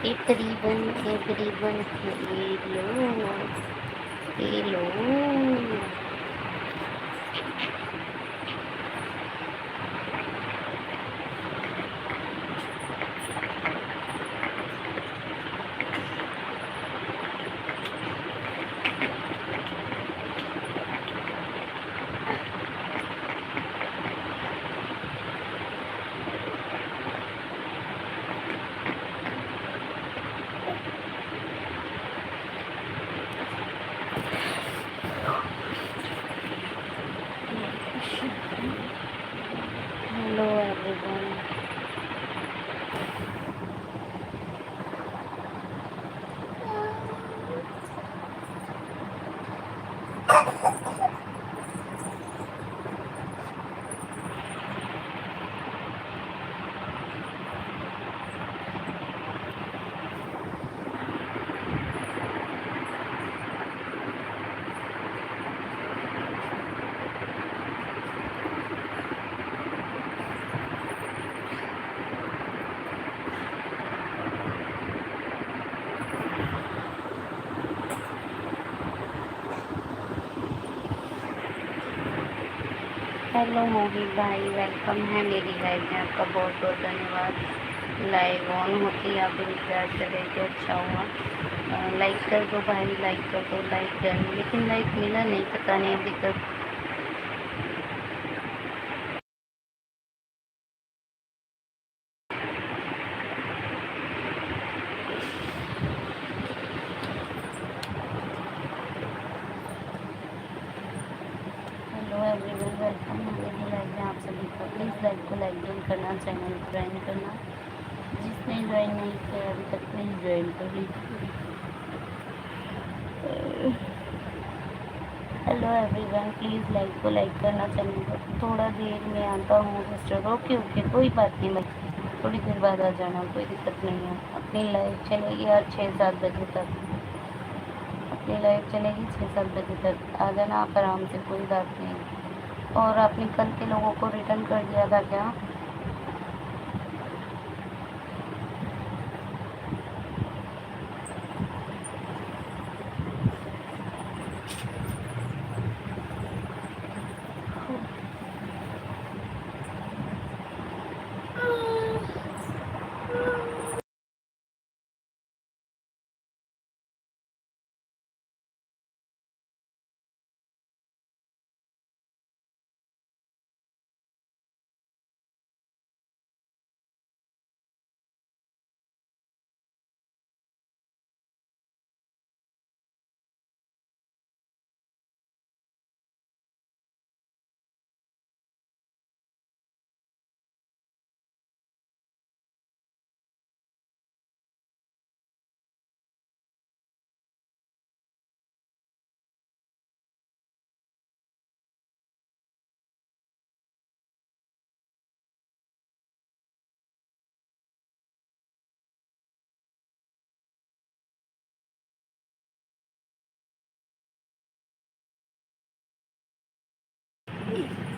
तकरीबन everyone hello hello. Hello everyone. Hello Mohit भाई, welcome है मेरी लाइव में। आपका बहुत बहुत धन्यवाद। लाइव ऑन होती है, आप इंतजार करें तो अच्छा हुआ। लाइक कर दो भाई, लाइक कर दो, लाइक डन। लेकिन लाइक मिला नहीं, पता नहीं अभी तक। हेलो एवरीवन, वेलकम है मेरी लाइव में आप सभी का। प्लीज़ लाइव को लाइक डन करना, चैनल को ज्वाइन करना। जिसने ज्वाइन नहीं किया अभी तक प्लीज़ ज्वाइन कर लीजिए। हेलो एवरीवन, प्लीज़ लाइक को लाइक करना, चैनल को। थोड़ा देर में आता हूँ सिस्टर। ओके ओके, कोई बात नहीं भाई, थोड़ी देर बाद आ जाना, कोई दिक्कत नहीं है। अपनी लाइव चलेगी आज 6-7 बजे तक। अपनी लाइव चलेगी 6-7 बजे तक, आ जाना आप आराम से, कोई बात नहीं। और आपने कल के लोगों को रिटर्न कर दिया था क्या?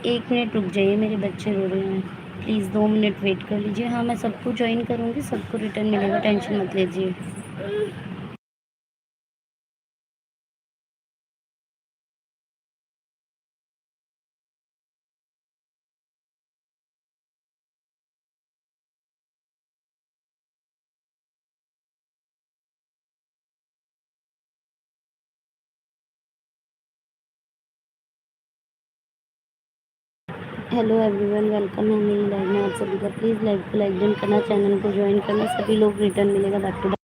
एक मिनट रुक जाइए, मेरे बच्चे रो रहे हैं। प्लीज़ 2 मिनट वेट कर लीजिए। हाँ, मैं सबको ज्वाइन करूँगी, सबको रिटर्न मिलेगा, टेंशन मत लीजिए। हेलो एवरीवन, वेलकम है मेरी लाइव में आप सभी का। प्लीज़ लाइव को लाइक डन करना, चैनल को ज्वाइन करना, सभी लोग रिटर्न मिलेगा back to back.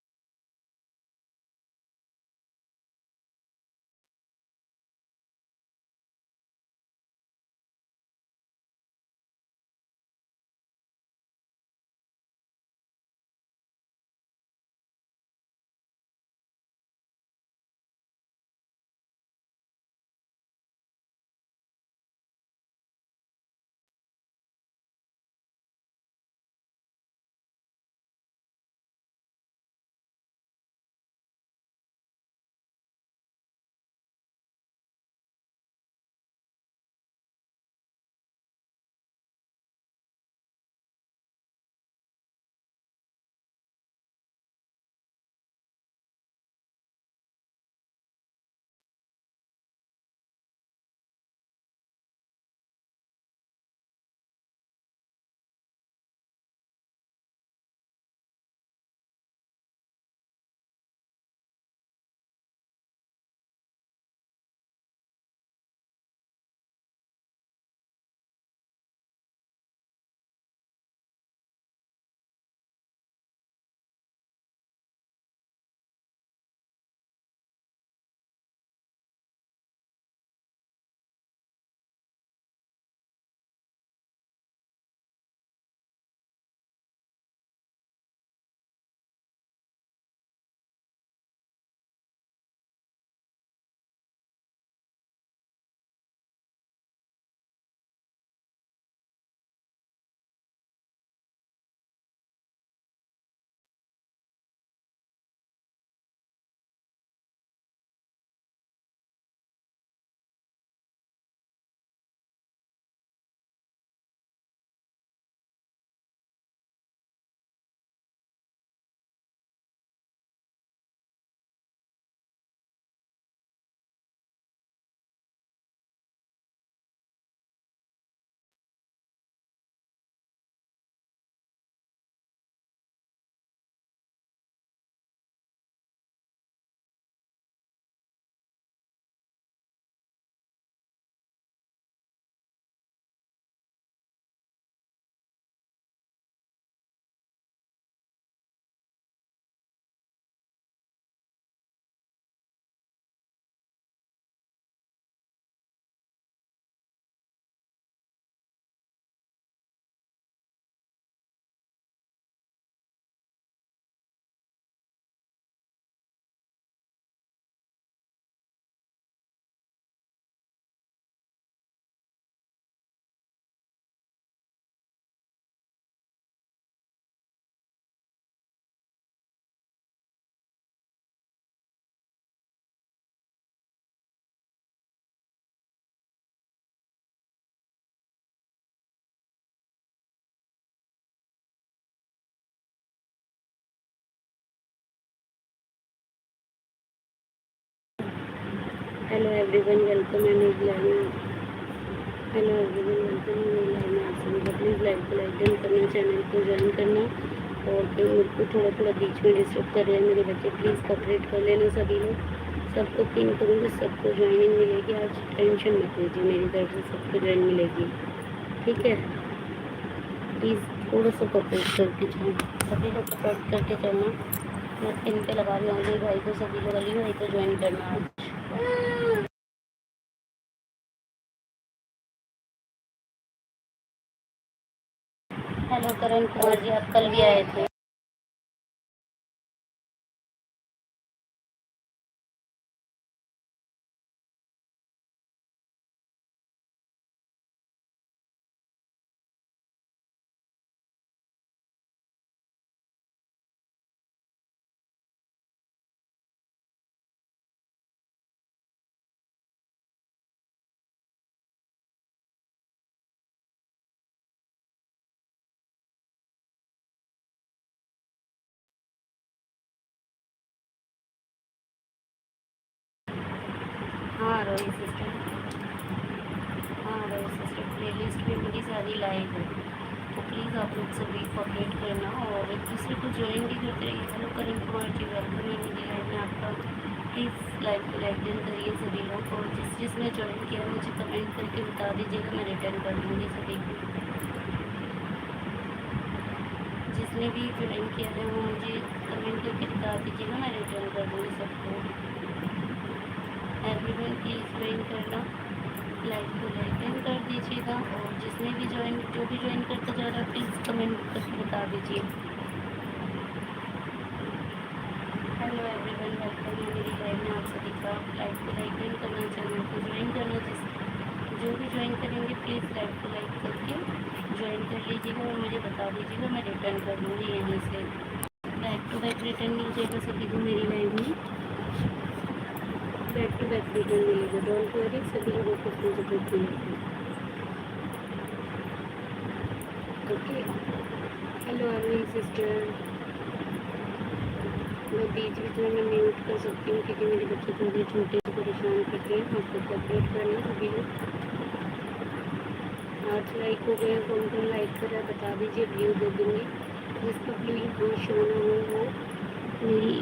Hello everyone, welcome है मेरी लाइव में। हेलो एवरीवन, वेलकम है मेरी लाइव में। आप सभी को प्लीज़ लाइव को लाइक डन करना, चैनल को ज्वाइन करना। और फिर मेरे को थोड़ा थोड़ा बीच में डिस्टर्ब कर रहे हैं मेरे बच्चे, प्लीज़ कॉपरेट कर लेना सभी लोग। सबको पिन करूँगी, सबको ज्वाइनिंग मिलेगी। आज टेंशन मत लीजिए, मेरी तरफ से सबको ज्वाइन मिलेगी, ठीक है। प्लीज़ थोड़ा सा कॉपरेट करके चलना, सभी लोग कॉपरेट करके चलना। मैं पिन पे लगा रही हूँ अली भाई को, सभी लोग अली भाई को ज्वाइन करना आज। हेलो करण कुमार जी, आप कल भी आए थे। हाँ रोही सिस्टर, हाँ रोही सिस्टर, प्लेलिस्ट में मेरी सारी लाइव है, तो प्लीज़ आप लोग सभी कोऑपरेट करना और एक दूसरे को ज्वाइन भी करते रहिए। हेलो करण कुमार जी, वेलकम है मेरी लाइव में आपका। प्लीज़ लाइव को लाइक डन करिए सभी लोग, और जिसने ज्वाइन किया मुझे कमेंट करके बता दीजिएगा, मैं रिटर्न कर दूँगी सभी को। जिसने भी ज्वाइन किया है वो मुझे कमेंट करके बता दीजिएगा, मैं रिटर्न कर दूँगी सबको। एवरीवन प्लीज़ ज्वाइन करना, लाइक को लाइक एंड कर दीजिएगा, और जिसने भी जो भी ज्वाइन करता जा रहा है प्लीज़ कमेंट करके बता दीजिए। हेलो एवरीवन, वेलकम है मेरी लाइव में आप सभी का। लाइक को लाइक एंड करना, चैनल को ज्वाइन करना, जो भी ज्वाइन करेंगे प्लीज़ लाइक को लाइक करके ज्वाइन कर लीजिएगा और मुझे बता दीजिएगा, मैं रिटर्न कर दूँगी यहीं से। बैक टू बैक रिटर्न मिल जाएगा सभी को मेरी लाइव में, बैक टू बैक रिटर्न मिलेगा, डोंट वरी, सभी लोगों को फुल सपोर्ट मिलेगा, ओके। हेलो अरविंद सिस्टर, मैं बीच बीच में म्यूट कर सकती हूँ क्योंकि मेरे बच्चे थोड़े छोटे परेशान करते हैं। आपको कोऑपरेट करना सभी लोग। 8 लाइक हो गए, कौन कौन लाइक कर रहा है बता दीजिए, व्यू दे दूँगी। जिसका व्यू यहाँ शो ना हो वो मेरी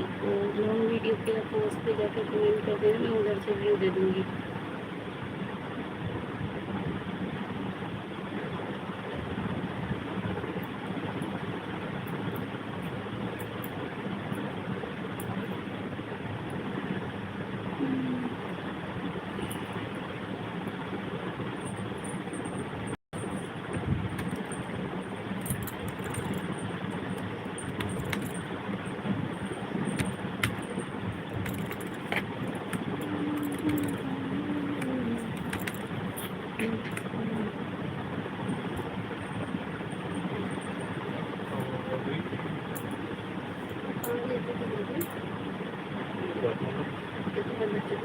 लॉन्ग वीडियो के पोस्ट पे जाकर कमेंट कर देना, मैं उधर से व्यू दे दूँगी।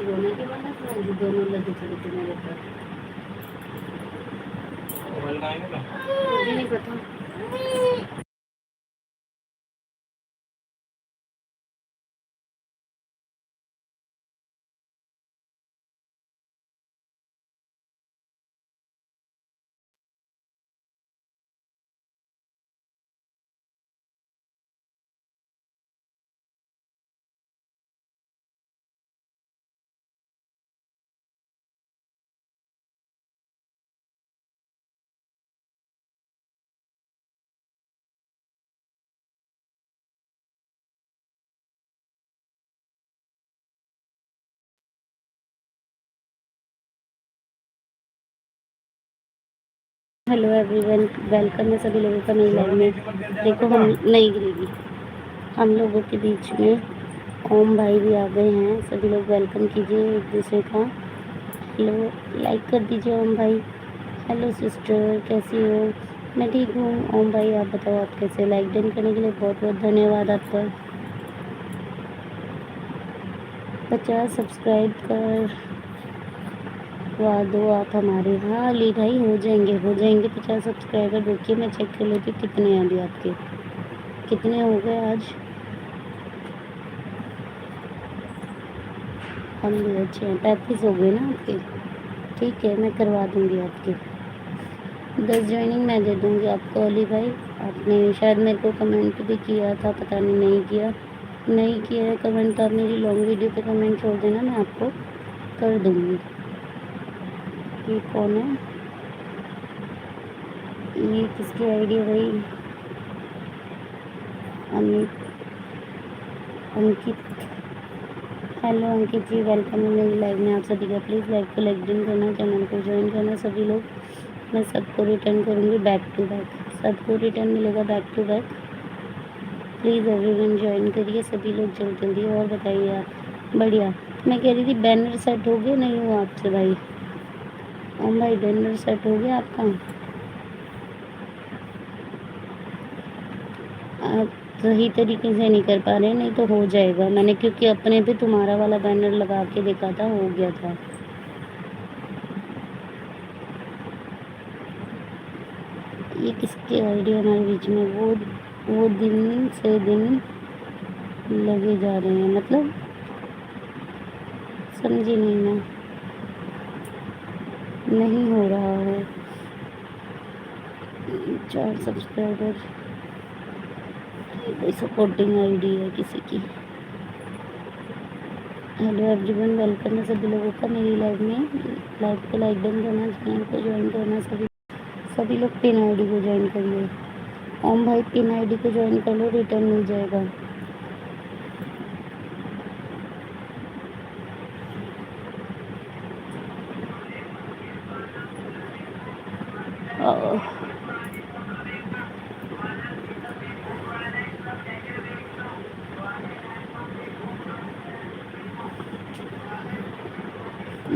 रोने के बाद ना दोनों लगे चले थे मेरे पास, मुझे नहीं पता। हेलो एवरीवन, वेलकम है सभी लोगों का मेरी लाइव में। देखो हम नहीं गिरेगी, हम लोगों के बीच में ओम भाई भी आ गए हैं, सभी लोग वेलकम कीजिए एक दूसरे का। हेलो, लाइक कर दीजिए ओम भाई। हेलो सिस्टर, कैसी हो? मैं ठीक हूँ। ओम भाई आप बताओ आप कैसे? लाइक डन करने के लिए बहुत बहुत धन्यवाद आपका। 50 सब्सक्राइब कर दो आप हमारे। हाँ अली भाई, हो जाएंगे 50 सब्सक्राइबर। रुकिए मैं चेक कर लेती हूँ कितने हैं अभी आपके, कितने हो गए आज। हम भी अच्छे हैं। 35 हो गए ना आपके? ठीक है, मैं करवा दूँगी आपके। 10 जॉइनिंग मैं दे दूँगी आपको अली भाई। आपने शायद मेरे को कमेंट भी किया था, पता नहीं किया। नहीं किया है कमेंट तो आप मेरी लॉन्ग वीडियो पे कमेंट छोड़ देना, मैं आपको कर दूँगी। ये कौन है? ये किसकी आईडी है भाई? अमित, अंकित। हेलो अंकित जी, वेलकम है मेरी लाइव में आप सभी का। प्लीज़ लाइव को लाइक डन करना, चैनल को ज्वाइन करना सभी लोग। मैं सबको रिटर्न करूँगी बैक टू बैक, सबको रिटर्न मिलेगा back to back. Please everyone join करिए सभी लोग जल्दी जल्दी। और बताइए आप? बढ़िया। मैं कह रही थी बैनर सेट हो गया नहीं हुआ आपसे भाई? ओम भाई बैनर सेट हो गया आपका? आप सही तरीके से नहीं कर पा रहे, नहीं तो हो जाएगा। मैंने क्योंकि अपने पे तुम्हारा वाला बैनर लगा के देखा था, हो गया था। ये किसके आइडिया हमारे बीच में? वो दिन से दिन लगे जा रहे हैं, मतलब समझी नहीं मैं। नहीं हो रहा है 4 सब्सक्राइबर। कोई सपोर्टिंग आईडी है किसी की। हेलो एवरीवन, वेलकम है सभी लोगों का मेरी लाइव में। लाइव को लाइक डन करना, चैनल को ज्वाइन करना सभी सभी लोग पिन आईडी को ज्वाइन करिए। ओम भाई पिन आईडी को ज्वाइन कर लो, रिटर्न मिल जाएगा।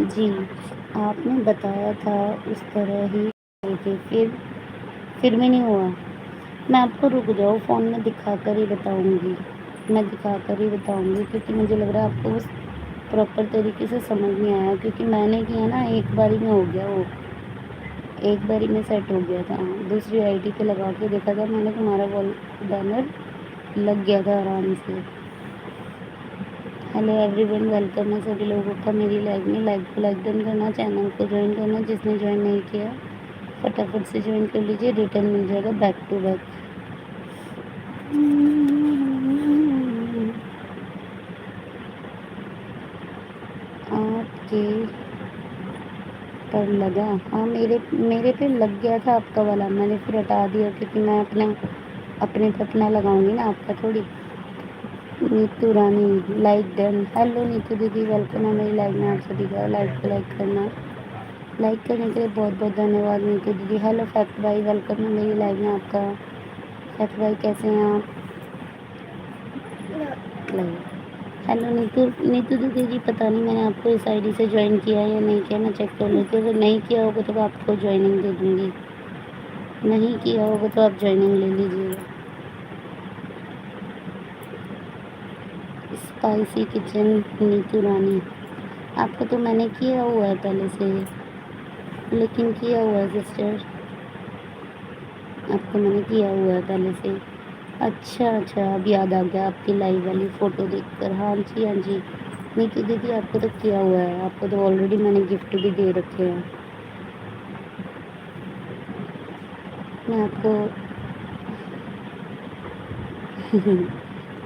जी, आपने बताया था उस तरह ही थे, फिर भी नहीं हुआ। मैं आपको रुक जाओ, फ़ोन में दिखा कर ही बताऊँगी, मैं दिखा कर ही बताऊँगी, क्योंकि मुझे लग रहा है आपको उस प्रॉपर तरीके से समझ नहीं आया, क्योंकि मैंने किया ना एक बारी में हो गया वो, एक बारी में सेट हो गया था। दूसरी आईडी पे लगा के देखा था मैंने, तुम्हारा वॉल बैनर लग गया था आराम से। हेलो एवरीवन, वेलकम है सभी लोगों का मेरी लाइव में। लाइव को लाइक डन करना, चैनल को ज्वाइन करना, जिसने ज्वाइन नहीं किया फटाफट से ज्वाइन कर लीजिए, रिटर्न मिल जाएगा बैक टू बैक। आपके पर लगा? हाँ, मेरे पे लग गया था आपका वाला, मैंने फिर हटा दिया, क्योंकि मैं अपने पे अपना लगाऊंगी ना, आपका थोड़ी। नीतू रानी लाइक डन। हेलो नीतू दीदी, वेलकम है मेरी लाइव में आप सभी का। लाइव को लाइक करना, लाइक करने के लिए बहुत बहुत धन्यवाद नीतू दीदी। हेलो फैक्ट भाई, वेलकम है मेरी लाइव में आपका। फैक्ट भाई कैसे हैं आप? हेलो नीतू नीतू दीदी जी, पता नहीं मैंने आपको इस आईडी से ज्वाइन किया है या नहीं किया, मैं चेक कर लेती हूँ। अगर नहीं किया होगा तो आपको ज्वाइनिंग दे दूँगी, नहीं किया होगा तो आप ज्वाइनिंग ले लीजिएगा। स्पाइसी किचन नीतू रानी, आपको तो मैंने किया हुआ है पहले से, लेकिन किया हुआ है सिस्टर, आपको मैंने किया हुआ है पहले से। अच्छा अच्छा, अब याद आ गया आपकी लाइव वाली फ़ोटो देखकर। हाँ जी हाँ जी नीतू दीदी, आपको तो किया हुआ है, आपको तो ऑलरेडी मैंने गिफ्ट भी दे रखे हैं। मैं आपको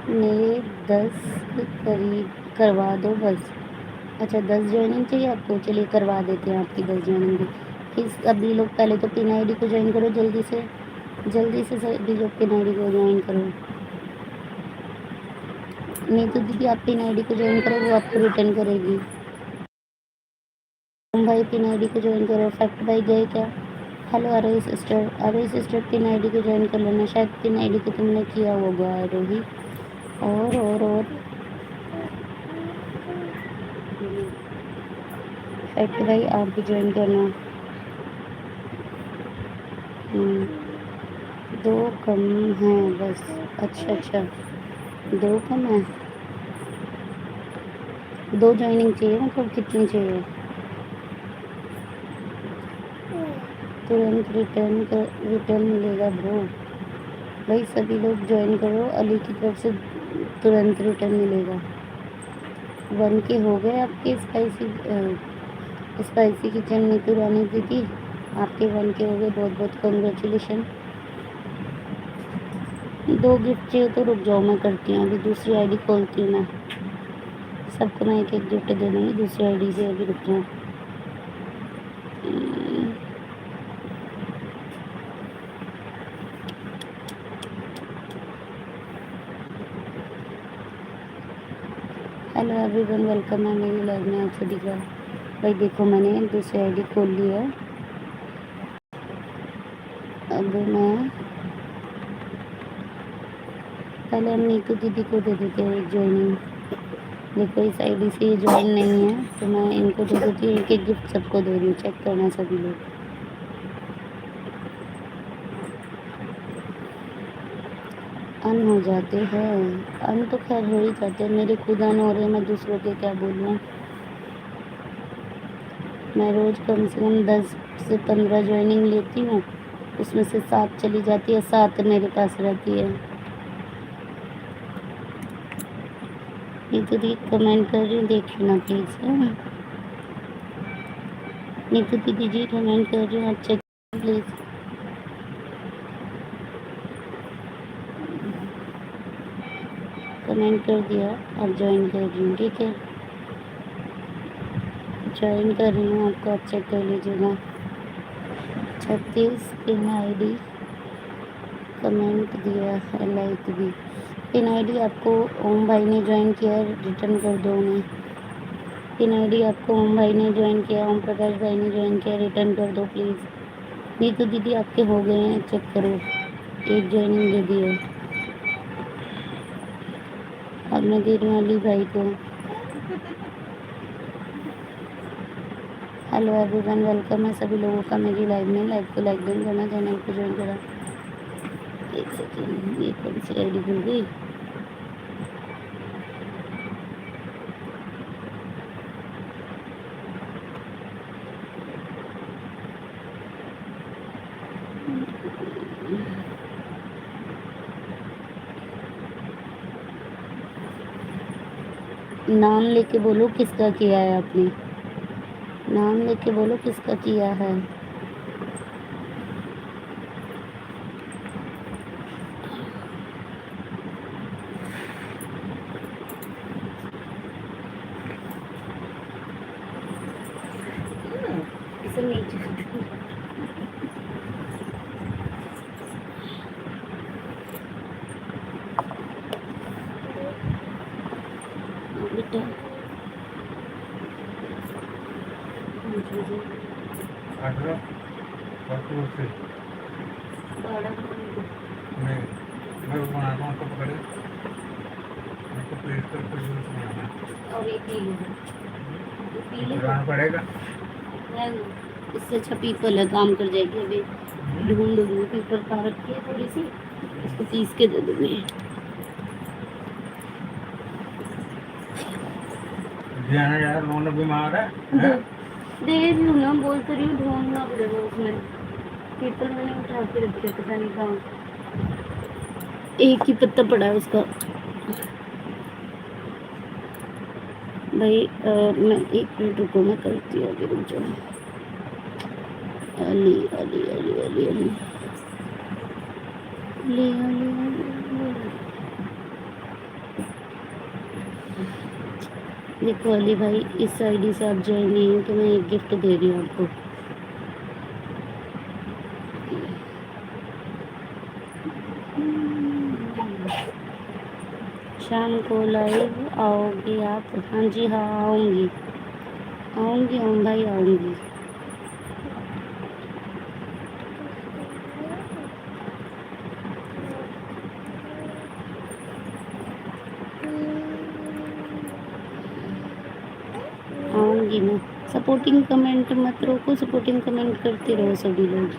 मेरे 10 करीब करवा दो बस। अच्छा 10 जॉइनिंग चाहिए आपको, चलिए करवा देते हैं आपकी 10 जॉइनिंग भी। किस अभी लोग पहले तो पिन आईडी को ज्वाइन करो जल्दी से सभी लोग पिन आईडी को ज्वाइन करो। नीतू दीदी आप पिन आईडी को ज्वाइन करो, वो आपको रिटर्न करेगी। ओम भाई पिन आईडी को ज्वाइन करो। फैक्ट भाई गए क्या? हेलो आरोही सिस्टर पिन आईडी को ज्वाइन कर लेना, शायद पिन आईडी को तुमने किया होगा आरोही। और फैक्ट भाई आप भी ज्वाइन करना। 2 कम हैं बस। अच्छा अच्छा, 2 कम है, 2 जॉइनिंग चाहिए, मतलब कितनी चाहिए? तुरंत रिटर्न मिलेगा ब्रो। भाई सभी लोग ज्वाइन करो, अली की तरफ से तुरंत रिटर्न मिलेगा। 1 के हो गए आपके स्पाइसी किचन नीतू रानी दीदी, आपके 1 के हो गए। बहुत बहुत कॉन्ग्रेचुलेशन। 2 गिफ्ट चाहिए तो रुक जाओ, मैं करती हूँ, अभी दूसरी आईडी खोलती हूँ मैं। सबको मैं एक एक गिफ्ट दे दूँगी दूसरी आईडी से, अभी रुक जाओ। हेलो एवरीवन, वेलकम है मेरी लाइव में आप सभी का। भाई देखो मैंने दूसरी आईडी खोल ली है। अब मैं पहले हम नीतू दीदी को दे देते हैं एक ज्वाइनिंग। देखो इस आईडी से ये ज्वाइन नहीं है तो मैं इनको दे देती हूँ, एक एक गिफ्ट सबको दे रही हूँ, चेक करना सभी लोग। अन हो जाते हैं, अन तो खैर हो ही जाते हैं, मेरे खुद अन हो रहे हैं, मैं दूसरों के क्या बोलूँ। मैं रोज़ कम से कम 10 से 15 ज्वाइनिंग लेती हूँ, उसमें से 7 चली जाती है, 7 मेरे पास रहती है। नीतू दीदी कमेंट कर रही हूँ, देख लेना प्लीज़। नीतू दीदी जी कमेंट कर रही हूँ, आप चेक प्लीज़। कमेंट कर दिया, आप ज्वाइन कर रही हूँ, ठीक है। ज्वाइन कर रही हूँ आपको, आप चेक कर लीजिएगा। 36 पिन आईडी कमेंट दिया है, लाइक भी। पिन आईडी आपको ओम भाई ने ज्वाइन किया है, रिटर्न कर दो उन्हें। पिन आईडी आपको ओम भाई ने ज्वाइन किया, ओम प्रकाश भाई ने ज्वाइन किया, रिटर्न कर दो प्लीज़। नीतू दीदी आपके हो गए हैं, चेक करो, एक ज्वाइनिंग दे दी है। अब मैं दे रही हूँ अली भाई को। हेलो एवरीवन, वेलकम है सभी लोगों का मेरी लाइव में। लाइव को लाइक डन करना, चैनल को ज्वाइन करा। एक सेकेंड, ये कौन सी आईडी खुल गई? नाम लेके बोलो किसका किया है आपने, नाम लेके बोलो किसका किया है। इसे नीचे बेटा, और ये पीले पड़ेगा, इससे अच्छा पीपल है, काम कर जाएगी। अभी ढूंढ दूँगी पीपल पा रखी है थोड़ी सी, इसको पीस के दे दूँगी। यार बीमार है, दे रही हूँ ना, बोल तो रही हूँ, ढूंढना पड़ेगा उसमें। पीपल मैंने उठा के रखे, पता नहीं कहाँ, एक ही पत्ता पड़ा है उसका। भाई मैं 1 मिनट रुको, मैं करती हूँ, अभी रुक जाओ। अली अली अली अली अली अली अली देखो अली भाई, इस आईडी से आप ज्वाइन नहीं हो तो मैं एक गिफ्ट दे रही हूँ आपको। शाम को लाइव आओगी आप? हाँ जी हाँ, आऊँगी आऊँगी ओम भाई, आऊँगी। आऊँगी मैं। सपोर्टिंग कमेंट मत रोको, सपोर्टिंग कमेंट करते रहो सभी लोग,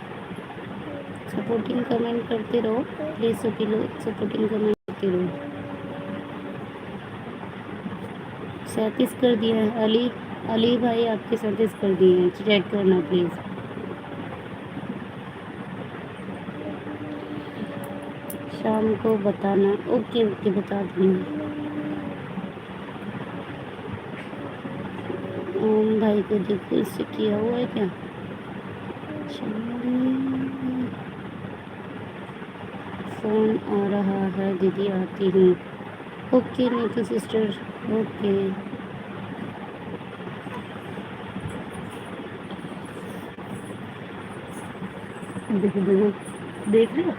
सपोर्टिंग कमेंट करते रहो प्लीज़, सभी लोग सपोर्टिंग कमेंट करते रहो। 37 कर दिया है अली, अली भाई आपके 37 कर दिए हैं, चेक करना प्लीज़। शाम को बताना, ओके ओके बता दूँगी। ओम भाई को देखो, इससे किया हुआ है क्या? फ़ोन आ रहा है दीदी, आती हूँ। Okay Neetu sister, okay. देखो देखो, देख रहे हो?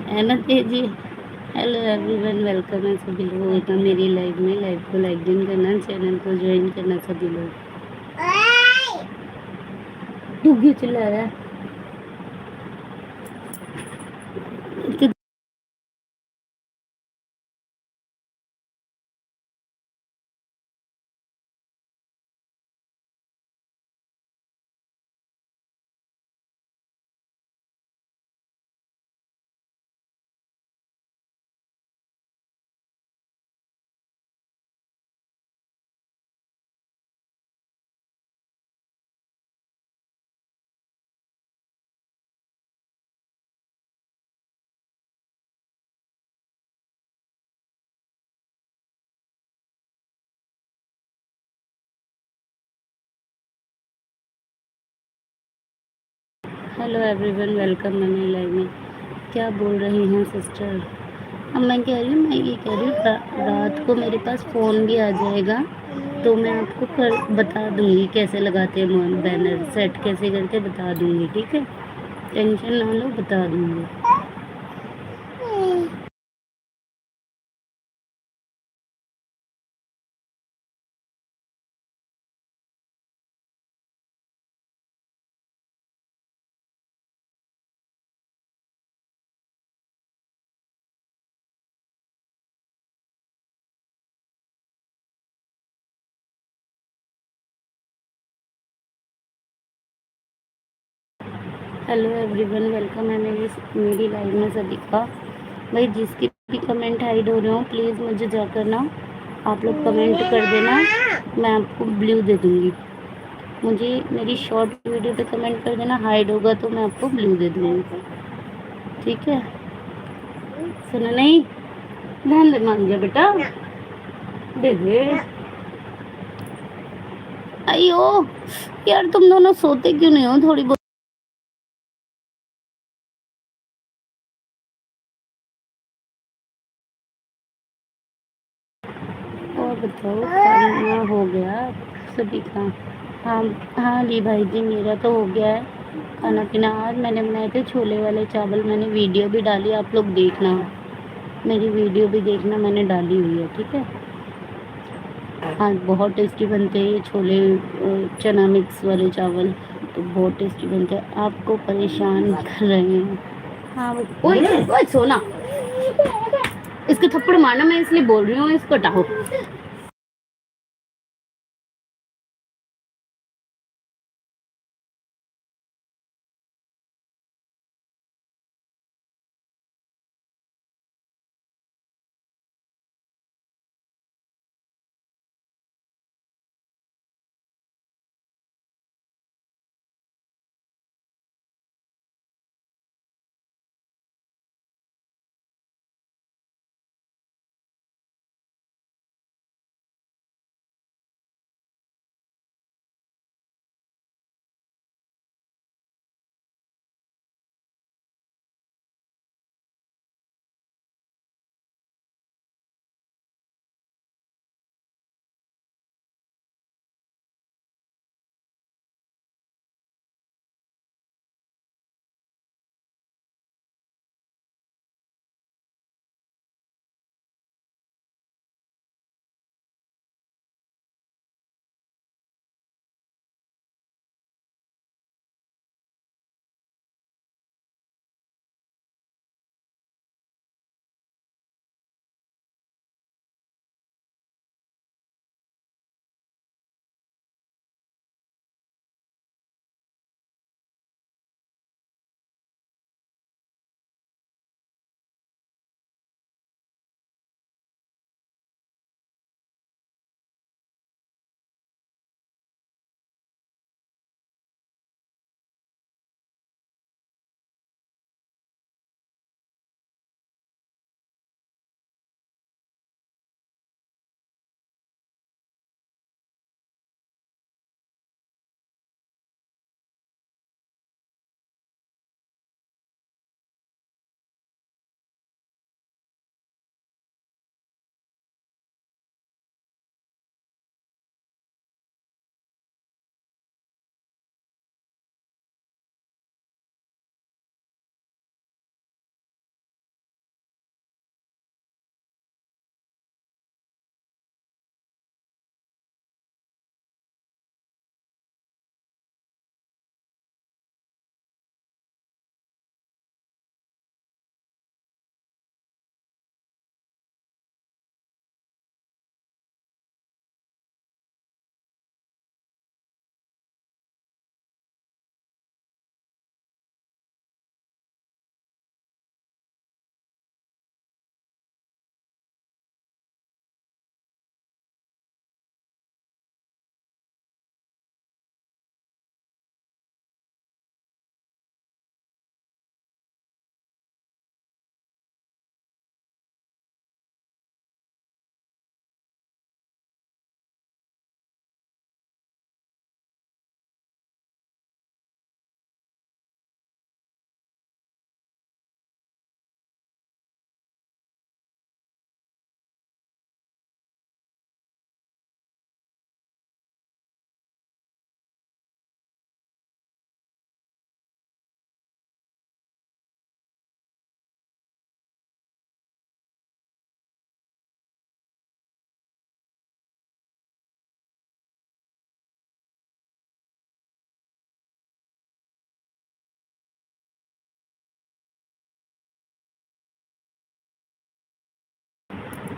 है ना तेजी? हेलो एवरीवन, वेलकम है सभी लोगों का मेरी लाइव में। लाइव को लाइक दिन करना, चैनल को ज्वाइन करना सभी लोग। तू क्यों चिल्ला रहा है? हेलो एवरीवन, वेलकम है मेरी लाइव में। क्या बोल रही हैं सिस्टर? अब मैं कह रही हूँ, मैं ये कह रही हूँ रात को मेरे पास फ़ोन भी आ जाएगा तो मैं आपको कर बता दूँगी कैसे लगाते हैं बैनर सेट कैसे करके बता दूँगी, ठीक है? टेंशन ना लो, बता दूँगी। हेलो एवरीवन, वेलकम है मेरी लाइव में सभी का। भाई जिसकी भी कमेंट हाइड हो रहे हो प्लीज़ मुझे जाकर ना आप लोग कमेंट कर देना, मैं आपको ब्लू दे दूँगी। मुझे मेरी शॉर्ट वीडियो पे कमेंट कर देना, हाइड होगा तो मैं आपको ब्लू दे दूँगी, ठीक है? सुना नहीं? ध्यान दे मान जा बेटा, दे दे। अयो यार, तुम दोनों सोते क्यों नहीं हो थोड़ी बहुत? और बताओ, खाना हो गया सभी का? हाँ हाँ जी भाई जी, मेरा तो हो गया है खाना पीना। आज मैंने बनाए थे छोले वाले चावल, मैंने वीडियो भी डाली, आप लोग देखना, मेरी वीडियो भी देखना, मैंने डाली हुई है, ठीक है? हाँ बहुत टेस्टी बनते हैं ये छोले, चना मिक्स वाले चावल तो बहुत टेस्टी बनते हैं। आपको परेशान कर रहे हैं? हाँ ओए ओए सोना, इसके थप्पड़ मारना, मैं इसलिए बोल रही हूँ, इसको हटाओ।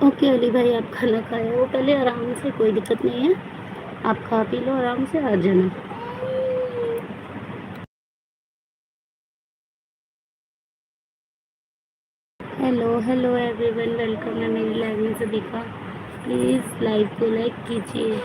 ओके अली भाई, आप खाना खाए हो पहले आराम से, कोई दिक्कत नहीं है, आप खा पी लो आराम से, आ जाना। हेलो हेलो एवरीवन, वेलकम है मेरी लाइव में सभी का। प्लीज़ लाइव को लाइक कीजिए।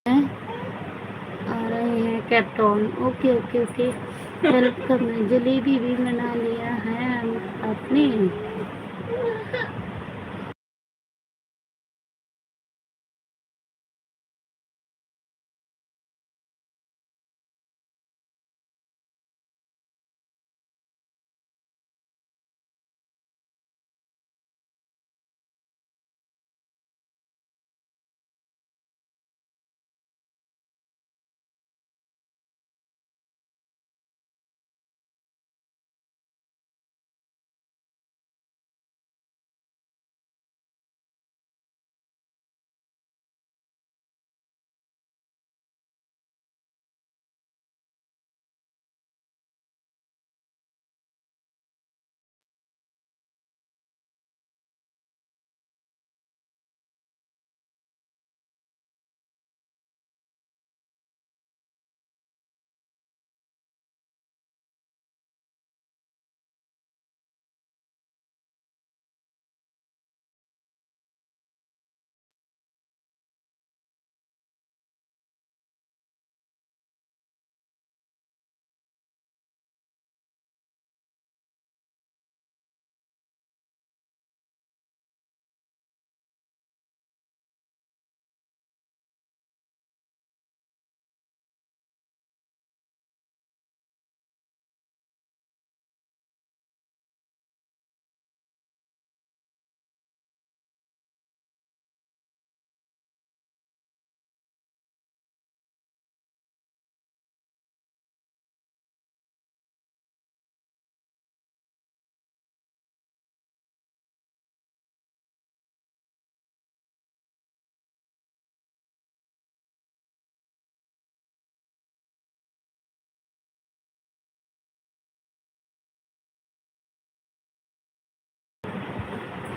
आ रहे हैं captain, okay okay okay, welcome है। जलेबी भी बना लिया है आपने?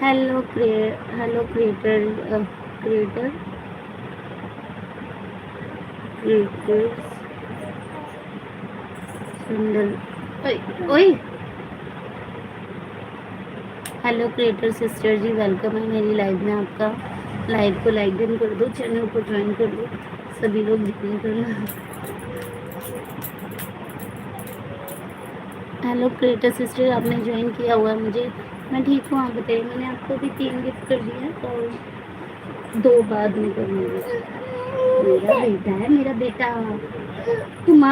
Hello hello creator, creator creators सुंदर, ओए ओए, हेलो क्रिएटर सिस्टर जी, वेलकम है मेरी लाइव में आपका। लाइव को लाइक दिन कर दो, चैनल को ज्वाइन कर दो, सभी लोग ज्वाइन करना। हेलो क्रिएटर सिस्टर, आपने ज्वाइन किया हुआ है मुझे। मैं ठीक हूँ, आप बताइए। मैंने आपको भी 3 गिफ्ट कर दिया है और 2 बाद में करूँगी। मेरा बेटा है, मेरा बेटा। तुम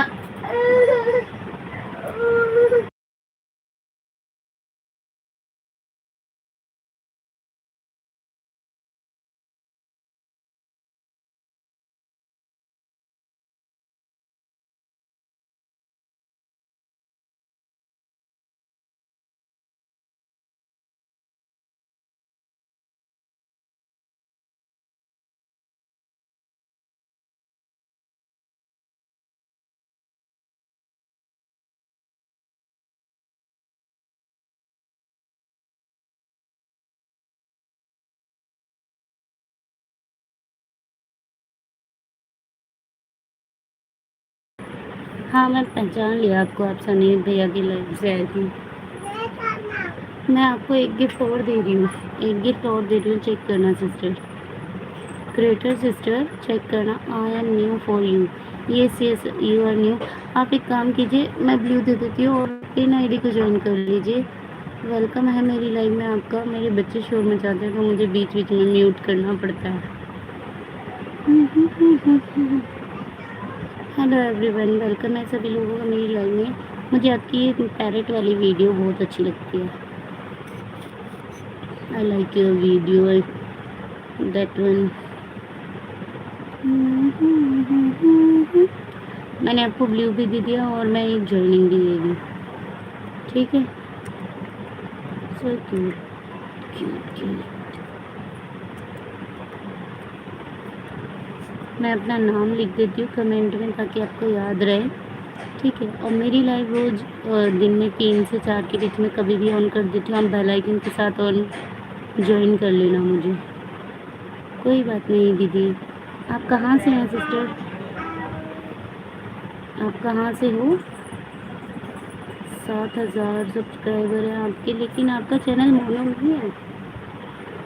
हाँ, मैं पहचान लिया आपको, आप सनी भैया की लाइफ से आई थी। मैं आपको एक गिफ्ट और दे रही हूँ, एक गिफ्ट और दे रही हूँ, चेक करना सिस्टर। क्रिएटर सिस्टर चेक करना, I am new for you. Yes yes you are new. आप एक काम कीजिए, मैं ब्लू दे देती हूँ और पिन आईडी को ज्वाइन कर लीजिए। वेलकम है मेरी लाइव में आपका। मेरे बच्चे शोर मचाते हैं तो मुझे बीच बीच में म्यूट करना पड़ता है। हेलो एवरीवन, वेलकम है सभी लोगों का मेरी लाइव में। मुझे आपकी ये पैरेट वाली वीडियो बहुत अच्छी लगती है। I like your video, that one. मैंने आपको ब्लू भी दे दिया और मैं एक ज्वाइनिंग भी दे दी, ठीक है। So cute cute cute. मैं अपना नाम लिख देती हूँ कमेंट में ताकि आपको याद रहे, ठीक है। और मेरी लाइव रोज़ दिन में 3 से 4 के बीच में कभी भी ऑन कर देती हूँ। आप बेल आइकन के साथ ऑन ज्वाइन कर लेना मुझे, कोई बात नहीं दीदी। आप कहाँ से हैं सिस्टर, आप कहाँ से हो? 7,000 सब्सक्राइबर है आपके, लेकिन आपका चैनल मोनो नहीं है।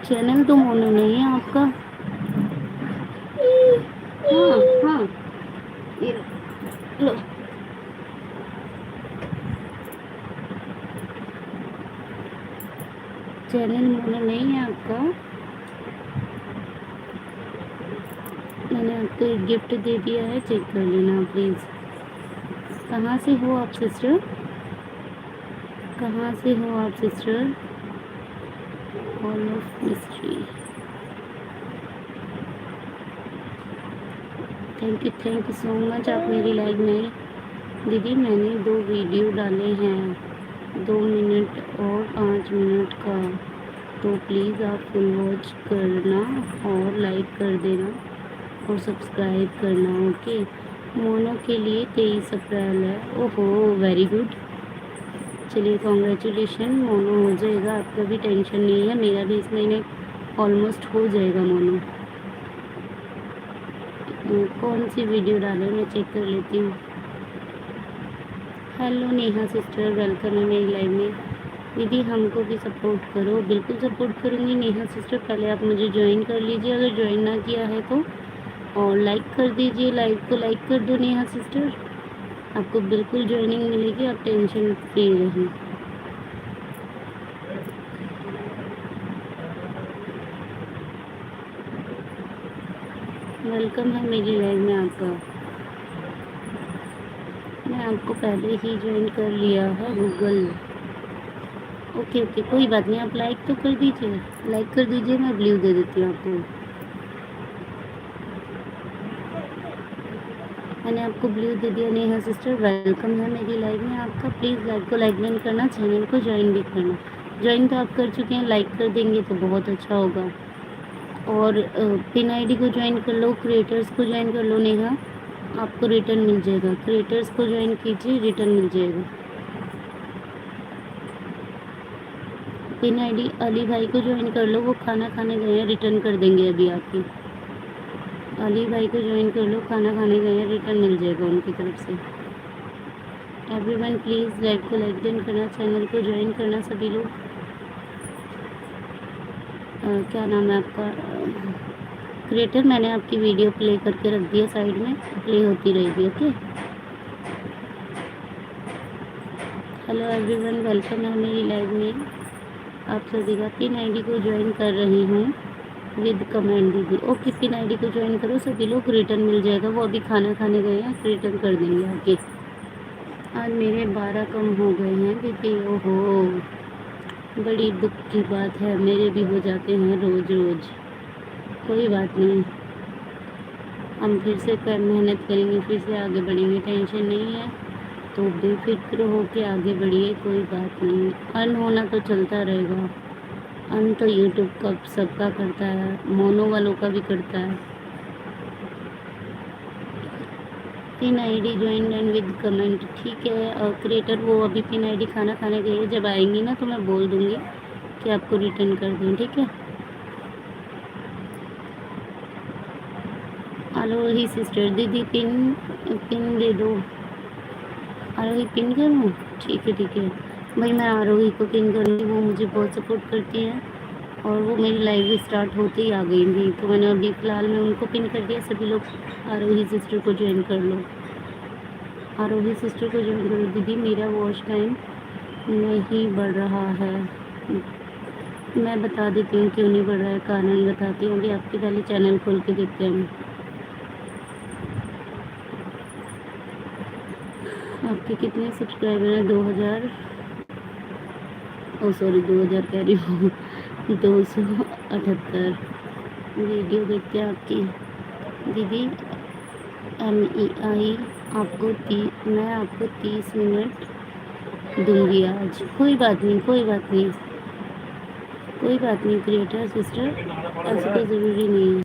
चैनल तो मोनो नहीं है आपका। हाँ हाँ, ये लो। चैनल मोनो नहीं है आपका। मैंने आपको एक गिफ्ट दे दिया है, चेक कर लेना प्लीज़। कहाँ से हो आप सिस्टर, कहाँ से हो आप sister? All of mystery. Thank you so much, आप मेरी लाइव में। दीदी मैंने 2 वीडियो डाले हैं, 2 मिनट और 5 मिनट का, तो प्लीज़ आप फुल वॉच करना और लाइक कर देना और सब्सक्राइब करना, ओके। मोनो के लिए 23 अप्रैल है। ओहो वेरी गुड, चलिए कॉन्ग्रेचुलेशन, मोनो हो जाएगा, आपका भी टेंशन नहीं है, मेरा भी इस महीने ऑलमोस्ट हो जाएगा मोनो। कौन सी वीडियो डालें मैं चेक कर लेती हूँ। हेलो नेहा सिस्टर, वेलकम है मेरी लाइव में। दीदी हमको भी सपोर्ट करो। बिल्कुल सपोर्ट करूँगी नेहा सिस्टर, पहले आप मुझे ज्वाइन कर लीजिए अगर ज्वाइन ना किया है तो, और लाइक कर दीजिए, लाइव को लाइक कर दो नेहा सिस्टर, आपको बिल्कुल ज्वाइनिंग मिलेगी, आप टेंशन फ्री रहें। वेलकम है मेरी लाइव में आपका। मैं आपको पहले ही ज्वाइन कर लिया है गूगल। ओके ओके, कोई बात नहीं, आप लाइक तो कर दीजिए, लाइक कर दीजिए, मैं ब्लू दे देती हूँ आपको। मैंने आपको ब्लू दे दिया नेहा सिस्टर, वेलकम है मेरी लाइव में आपका। प्लीज़ लाइव को लाइक नहीं करना, चैनल को ज्वाइन भी करना। ज्वाइन तो आप कर चुके हैं, लाइक कर देंगे तो बहुत अच्छा होगा। और पिन आईडी को ज्वाइन कर लो, क्रिएटर्स को ज्वाइन कर लो नेहा, आपको रिटर्न मिल जाएगा। क्रिएटर्स को ज्वाइन कीजिए, रिटर्न मिल जाएगा। पिन आईडी अली भाई को ज्वाइन कर लो, वो खाना खाने गए हैं, रिटर्न कर देंगे अभी आपकी। अली भाई को ज्वाइन कर लो, खाना खाने गए हैं, रिटर्न मिल जाएगा उनकी तरफ से। एवरीवन प्लीज़ लाइव को लाइक डन करना, चैनल को ज्वाइन करना सभी लोग। क्या नाम है आपका? क्रिएटर, मैंने आपकी वीडियो प्ले करके रख दी है साइड में, प्ले होती रहेगी, ओके। हेलो एवरीवन, वेलकम है मेरी लाइव में आप सभी का। पिन आईडी को ज्वाइन कर रही हूँ विद कमेंट दीदी, ओके। पिन आईडी को ज्वाइन करो सभी लोग, रिटर्न मिल जाएगा, वो अभी खाना खाने गए हैं, रिटर्न कर देंगे आगे। आज मेरे 12 कम हो गए हैं दीदी, ओहो बड़ी दुख की बात है, मेरे भी हो जाते हैं रोज़ रोज़। कोई बात नहीं, हम फिर से मेहनत करेंगे, फिर से आगे बढ़ेंगे, टेंशन नहीं है, तो बेफिक्र हो के आगे बढ़िए, कोई बात नहीं। अर्न होना तो चलता रहेगा, अर्न तो यूट्यूब का सबका करता है, मोनो वालों का भी करता है। Pin ID join and with comment, ठीक है। और क्रिएटर वो अभी पिन आईडी खाना खाने गए, जब आएंगी ना तो मैं बोल दूँगी कि आपको रिटर्न कर दूँ, ठीक है। हेलो ही सिस्टर, दीदी पिन दे दो। आरोही पिन करूँ? ठीक है ठीक है भाई, मैं आरोही को पिन करूँगी, वो मुझे बहुत सपोर्ट करती है और वो मेरी लाइव स्टार्ट होते ही आ गई थी, तो मैंने अभी फ़िलहाल में उनको पिन कर दिया। सभी लोग आरोही सिस्टर को ज्वाइन कर लो, आरोही सिस्टर को ज्वाइन करो। दीदी मेरा वॉच टाइम नहीं बढ़ रहा है, मैं बता देती हूँ क्यों नहीं बढ़ रहा है, कारण बताती हूँ। अभी आपके पहले चैनल खोल के देखते हैं। आपके कितने सब्सक्राइबर हैं? 2000, ओ सॉरी 2000 कह रही हूँ 278 वीडियो देखते हैं आपकी। दीदी MEI आपको मैं आपको 30 मिनट दूंगी आज। कोई बात नहीं, कोई बात नहीं, कोई बात नहीं क्रिएटर सिस्टर, ऐसे कोई ज़रूरी नहीं है।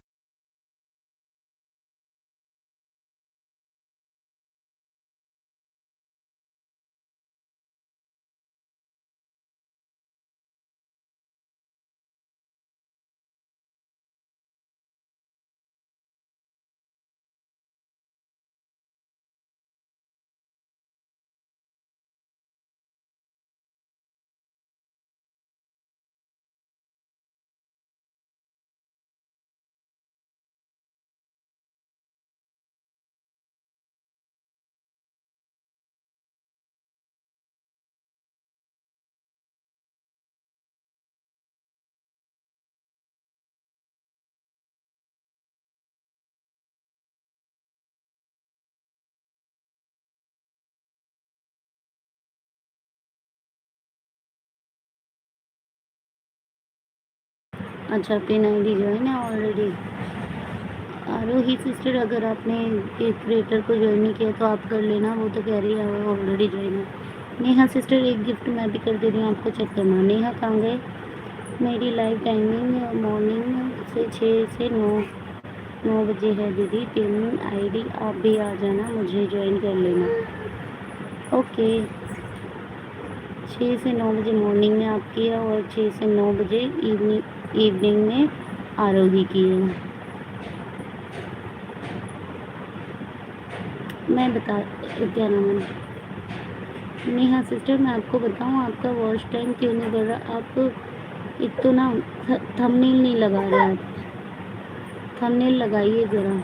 अच्छा पिन ID जो है ना ऑलरेडी। आरोही सिस्टर अगर आपने एक क्रिएटर को ज्वाइन नहीं किया तो आप कर लेना, वो तो कह रही है ऑलरेडी ज्वाइन है। नेहा सिस्टर एक गिफ्ट मैं भी कर दे रही हूँ, आपको चेक करना। नेहा कहाँ गए? मेरी लाइव टाइमिंग मॉर्निंग से 6 से 9 बजे है दीदी। पिन ID आप भी आ जाना, मुझे ज्वाइन कर लेना। ओके, 6 से 9 बजे मॉर्निंग में आप किया और 6 से 9 बजे इवनिंग में आरोही की है। मैं बता क्या नाम है नेहा सिस्टर, मैं आपको बताऊं आपका वॉच टाइम क्यों नहीं बढ़ रहा। आप एक तो ना थंबनेल नहीं लगा रहे, आप थंबनेल लगाइए ज़रा।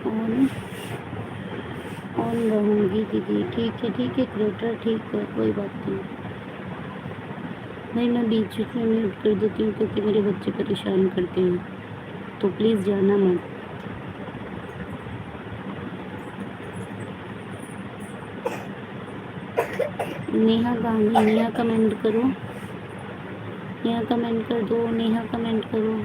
ऑन ऑन रहूँगी दीदी। ठीक है क्रिएटर, ठीक है कोई बात नहीं। नहीं मैं बीच में म्यूट कर देती हूँ क्योंकि मेरे बच्चे परेशान करते हैं, तो प्लीज़ जाना मत। नेहा कहाँ गई? नेहा कमेंट करो, नेहा कमेंट कर दो, नेहा कमेंट करो।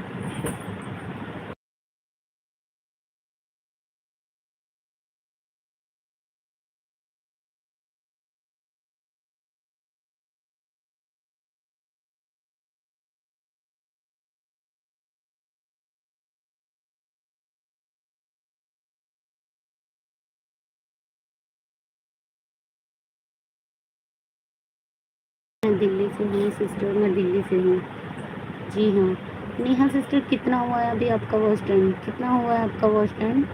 से हूँ सिस्टर, मैं दिल्ली से हूँ। जी हाँ। नेहा सिस्टर, कितना हुआ है अभी आपका वॉच टाइम? कितना हुआ है आपका वॉच टाइम?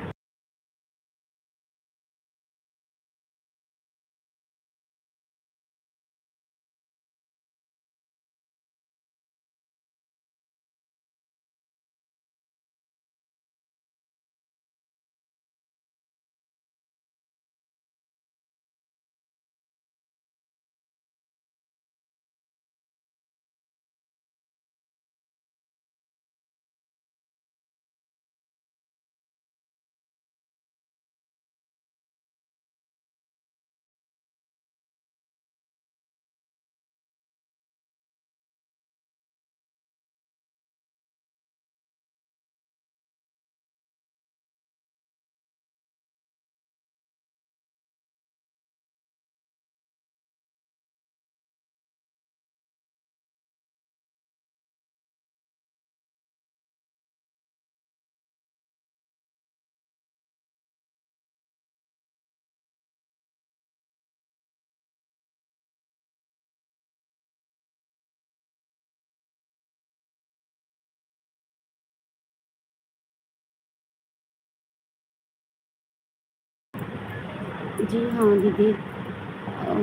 जी हाँ दीदी,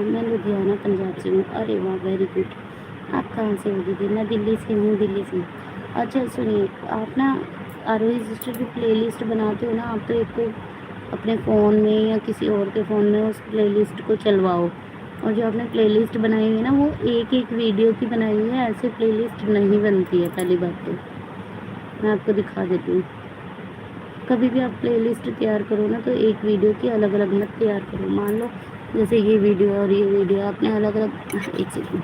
मैं लुधियाना पंजाब से हूँ। अरे वाह, वेरी गुड। आप कहाँ से हो दीदी? मैं दिल्ली से हूँ, दिल्ली से। अच्छा सुनिए, आप ना आरोही सिस्टर की प्लेलिस्ट बनाते हो ना, आप तो एक तो अपने फ़ोन में या किसी और के फ़ोन में उस प्लेलिस्ट को चलवाओ। और जो आपने प्लेलिस्ट बनाई हुई है ना, वो एक एक वीडियो की बनाई हुई है, ऐसे प्लेलिस्ट नहीं बनती है। पहली बात तो मैं आपको दिखा देती हूँ। कभी भी आप प्लेलिस्ट तैयार करो ना, तो एक वीडियो की अलग अलग मत तैयार करो। मान लो जैसे ये वीडियो और ये वीडियो आपने अलग अलग, एक सेकंड,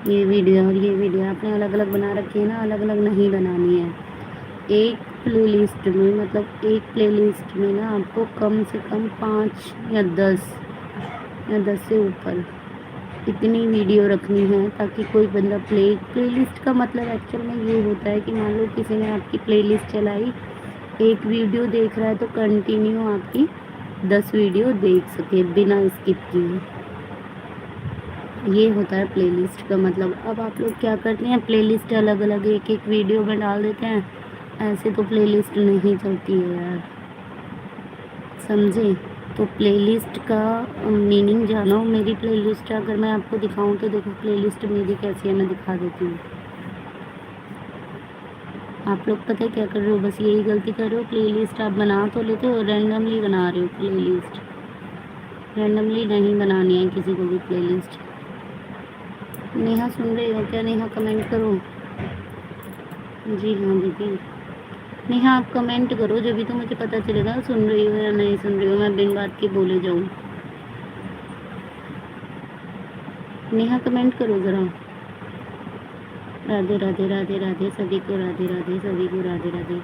ये वीडियो और ये वीडियो आपने अलग अलग बना रखी है ना, अलग अलग नहीं बनानी है। एक प्लेलिस्ट में, मतलब एक प्लेलिस्ट में ना आपको कम से कम 5 या 10 से ऊपर इतनी वीडियो रखनी है, ताकि कोई बंदा प्लेलिस्ट का मतलब एक्चुअल में ये होता है कि मान लो किसी ने आपकी प्लेलिस्ट चलाई, एक वीडियो देख रहा है तो कंटिन्यू आपकी 10 वीडियो देख सके बिना स्किप किए। ये होता है प्लेलिस्ट का मतलब। अब आप लोग क्या करते हैं, प्लेलिस्ट अलग अलग एक एक वीडियो में डाल देते हैं। ऐसे तो प्लेलिस्ट नहीं चलती है यार, समझे? तो प्लेलिस्ट का मीनिंग जानो। मेरी प्लेलिस्ट अगर मैं आपको दिखाऊं तो देखो, प्लेलिस्ट मेरी कैसी है, मैं दिखा देती हूँ। आप लोग पता है क्या कर रहे हो? बस यही गलती कर रहे हो, प्लेलिस्ट आप बना तो लेते हो, रैंडमली बना रहे हो प्लेलिस्ट। रैंडमली नहीं बनानी है किसी को भी प्लेलिस्ट। नेहा सुन रही हो क्या? नेहा कमेंट करो। जी हाँ दीदी। नेहा आप कमेंट करो, जब भी तो मुझे पता चलेगा सुन रही हो या नहीं सुन रही हो, मैं बिन बात के बोले जाऊँ। नेहा कमेंट करो ज़रा। राधे राधे राधे राधे सभी को, राधे राधे सभी को, राधे राधे।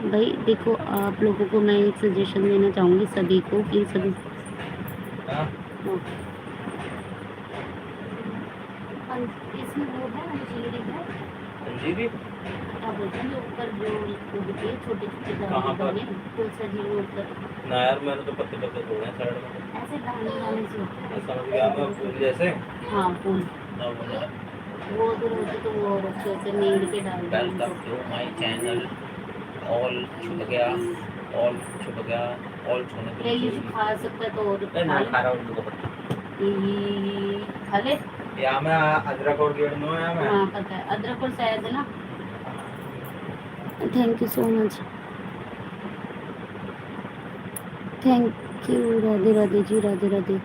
भाई देखो, आप लोगों को मैं एक सजेशन देना चाहूँगी, सभी को, प्लीज़ सभी। हाँ। इसमें वो है अंजीरी है। अंजीरी? क्या बोलते हैं ऊपर जो होती है छोटे छोटे दाने, तुलसा जी ऊपर ना यार, मैंने तो पत्ते पत्ते तोड़े हैं साइड में, ऐसे दाने दाने से होते हैं। समझ गया मैं, फूल जैसे। हाँ फूल। वो तो रोटी तो वो अच्छे से नींद के डाल देंगे। Welcome to my channel. All छुप गया, ऑल छुप गया, ऑल छूने के लिए खा सकता है तो और ना खा रहा हूँ तो खा ले। या मैं अदरक और गेड़ नो या मैं, हाँ पता है, अदरक और शहद है ना। Thank you so much, thank you. Radhe Radhe ji, Radhe Radhe.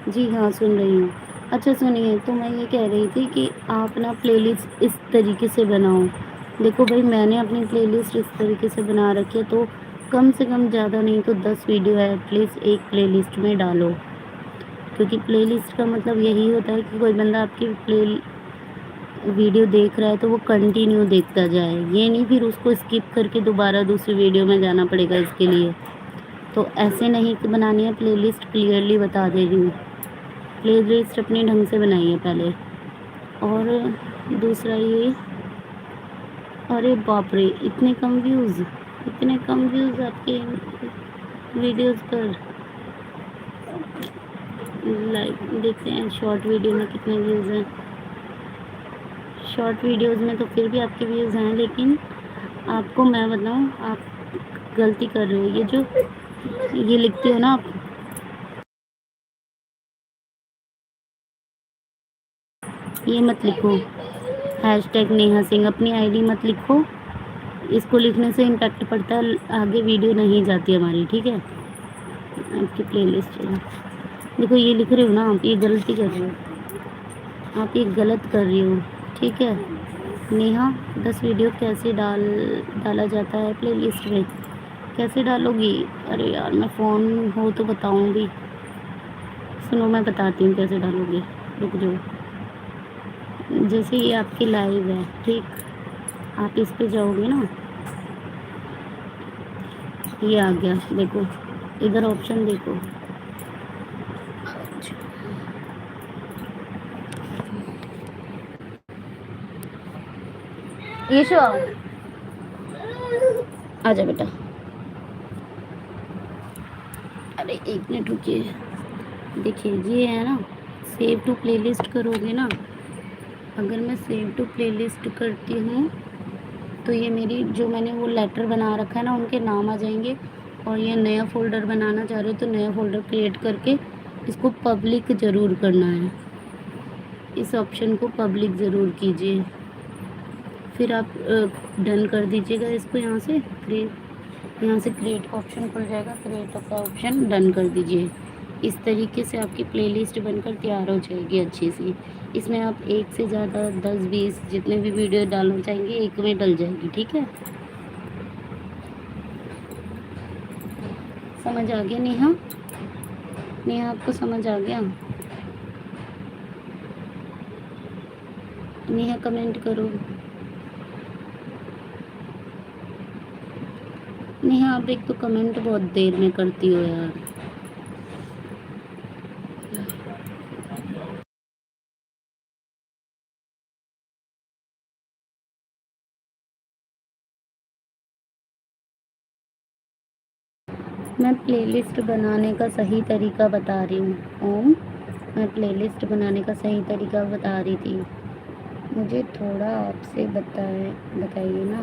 जी हाँ सुन रही हूँ। अच्छा सुनिए, तो मैं ये कह रही थी कि आप ना प्लेलिस्ट इस तरीके से बनाओ। देखो भाई, मैंने अपनी प्लेलिस्ट इस तरीके से बना रखी है, तो कम से कम ज़्यादा नहीं तो 10 वीडियो एटलीस्ट एक प्लेलिस्ट में डालो। क्योंकि प्लेलिस्ट का मतलब यही होता है कि कोई बंदा आपकी वीडियो देख रहा है तो वो कंटिन्यू देखता जाए, ये नहीं फिर उसको स्किप करके दोबारा दूसरी वीडियो में जाना पड़ेगा इसके लिए। तो ऐसे नहीं कि बनानी है प्लेलिस्ट, क्लियरली बता दे रही हूँ। प्लेलिस्ट अपने ढंग से बनाइए पहले। और दूसरा ये, अरे बाप रे, इतने कम व्यूज़, इतने कम व्यूज़ आपके वीडियोस पर। लाइक देखते हैं शॉर्ट वीडियो में कितने व्यूज़ हैं। शॉर्ट वीडियोस में तो फिर भी आपके व्यूज़ हैं, लेकिन आपको मैं बताऊँ, आप गलती कर रहे हो। ये जो ये लिखते हो ना आप, ये मत लिखो, हैशटैग नेहा सिंह, अपनी आईडी मत लिखो। इसको लिखने से इम्पैक्ट पड़ता है, आगे वीडियो नहीं जाती हमारी, ठीक है। आपकी प्लेलिस्ट चलो, देखो ये लिख रहे हो ना आप, ये गलती कर रहे हो, आप ये गलत कर रही हो, ठीक है। नेहा 10 वीडियो कैसे डाला जाता है प्लेलिस्ट में, कैसे डालोगी? अरे यार, मैं फ़ोन हो तो बताऊंगी, सुनो मैं बताती हूँ कैसे डालोगे, रुक जाओ। जैसे ये आपकी लाइव है, ठीक, आप इस पे जाओगे ना, ये आ गया, देखो इधर ऑप्शन देखो, ये शो आजा बेटा, अरे 1 मिनट रुकिए। देखिए ये है ना, सेव टू प्लेलिस्ट करोगे ना, अगर मैं सेव टू प्लेलिस्ट करती हूँ तो ये मेरी जो मैंने वो लेटर बना रखा है ना, उनके नाम आ जाएंगे। और ये नया फ़ोल्डर बनाना चाह रहे हो तो नया फ़ोल्डर क्रिएट करके इसको पब्लिक ज़रूर करना है, इस ऑप्शन को पब्लिक ज़रूर कीजिए। फिर आप डन कर दीजिएगा इसको, यहाँ से क्रिएट का ऑप्शन खुल जाएगा, क्रिएट का ऑप्शन डन कर दीजिए। इस तरीके से आपकी प्लेलिस्ट बनकर तैयार हो जाएगी अच्छी सी। इसमें आप एक से ज़्यादा 10-20 जितने भी वीडियो डालना चाहेंगे एक में डल जाएगी, ठीक है। समझ आ गया नेहा? नेहा आपको समझ आ गया? नेहा कमेंट करो। नेहा आप एक तो कमेंट बहुत देर में करती हो यार। मैं प्लेलिस्ट बनाने का सही तरीका बता रही हूँ ओम, मैं प्लेलिस्ट बनाने का सही तरीका बता रही थी, मुझे थोड़ा आपसे बताइए ना।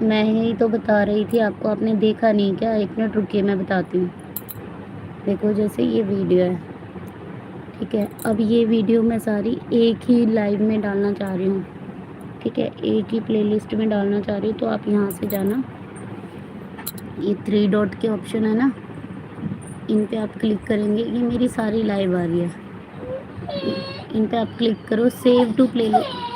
मैं ही तो बता रही थी आपको, आपने देखा नहीं क्या? 1 मिनट रुकिए, मैं बताती हूँ। देखो जैसे ये वीडियो है, ठीक है, अब ये वीडियो मैं सारी एक ही लाइव में डालना चाह रही हूँ, ठीक है, एक ही प्लेलिस्ट में डालना चाह रही हूँ। तो आप यहाँ से जाना, ये 3 डॉट के ऑप्शन है ना, इन पे आप क्लिक करेंगे, ये मेरी सारी लाइव आ रही है, इन पे आप क्लिक करो, save to playlist.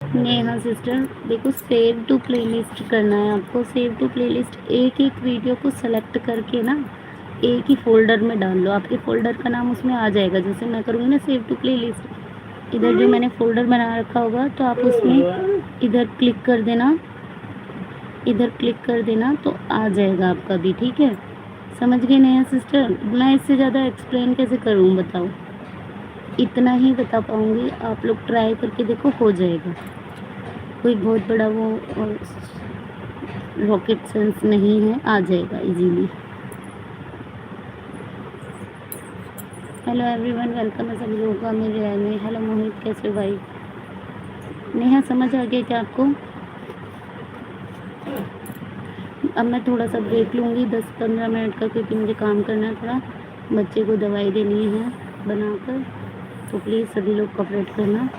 Neha sister देखो, सेव टू प्लेलिस्ट करना है आपको। सेव टू प्लेलिस्ट, एक एक वीडियो को सेलेक्ट करके ना एक ही फोल्डर में डाल लो, आपके फोल्डर का नाम उसमें आ जाएगा। जैसे मैं करूँगी ना सेव टू प्लेलिस्ट, इधर जो मैंने फोल्डर बना रखा होगा तो आप उसमें इधर क्लिक कर देना, इधर क्लिक कर देना तो आ जाएगा आपका भी, ठीक है। समझ गए नेहा सिस्टर? मैं इससे ज़्यादा एक्सप्लेन कैसे करूँ बताओ, इतना ही बता पाऊँगी, आप लोग ट्राई करके देखो, हो जाएगा। कोई बहुत बड़ा वो रॉकेट साइंस नहीं है, आ जाएगा इजीली। हेलो एवरीवन, वेलकम है सभी लोगों का मेरे राय में। हेलो मोहित, कैसे हो भाई? नेहा समझ आ गया क्या आपको? अब मैं थोड़ा सा ब्रेक लूँगी 10-15 मिनट का, क्योंकि मुझे काम करना है थोड़ा, बच्चे को दवाई देनी है बनाकर, तो प्लीज़ सभी लोग कोऑपरेट करना।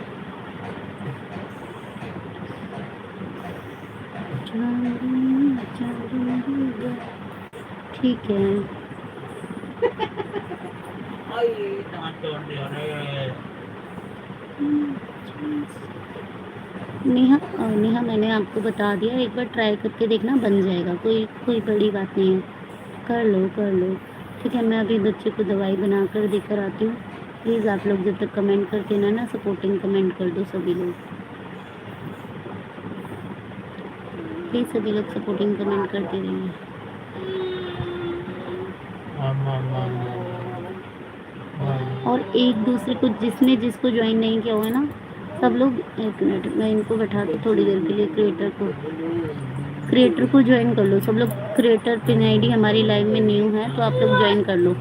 ठीक है, नेहा मैंने आपको बता दिया, एक बार ट्राई करके देखना, बन जाएगा, कोई कोई बड़ी बात नहीं है। कर लो कर लो। ठीक है, मैं अभी बच्चे को दवाई बना कर देकर आती हूँ। प्लीज़ आप लोग जब तक कमेंट करते ना सपोर्टिंग कमेंट कर दो सभी लोग। प्लीज़ सभी लोग सपोर्टिंग कमेंट करते रहिए। और एक दूसरे को जिसने जिसको ज्वाइन नहीं किया हुआ है ना, सब लोग, एक मिनट मैं इनको बैठाती थोड़ी देर के लिए, क्रिएटर को ज्वाइन कर लो सब लोग। क्रिएटर पिन आईडी हमारी लाइव में न्यू है, तो आप लोग ज्वाइन कर लो।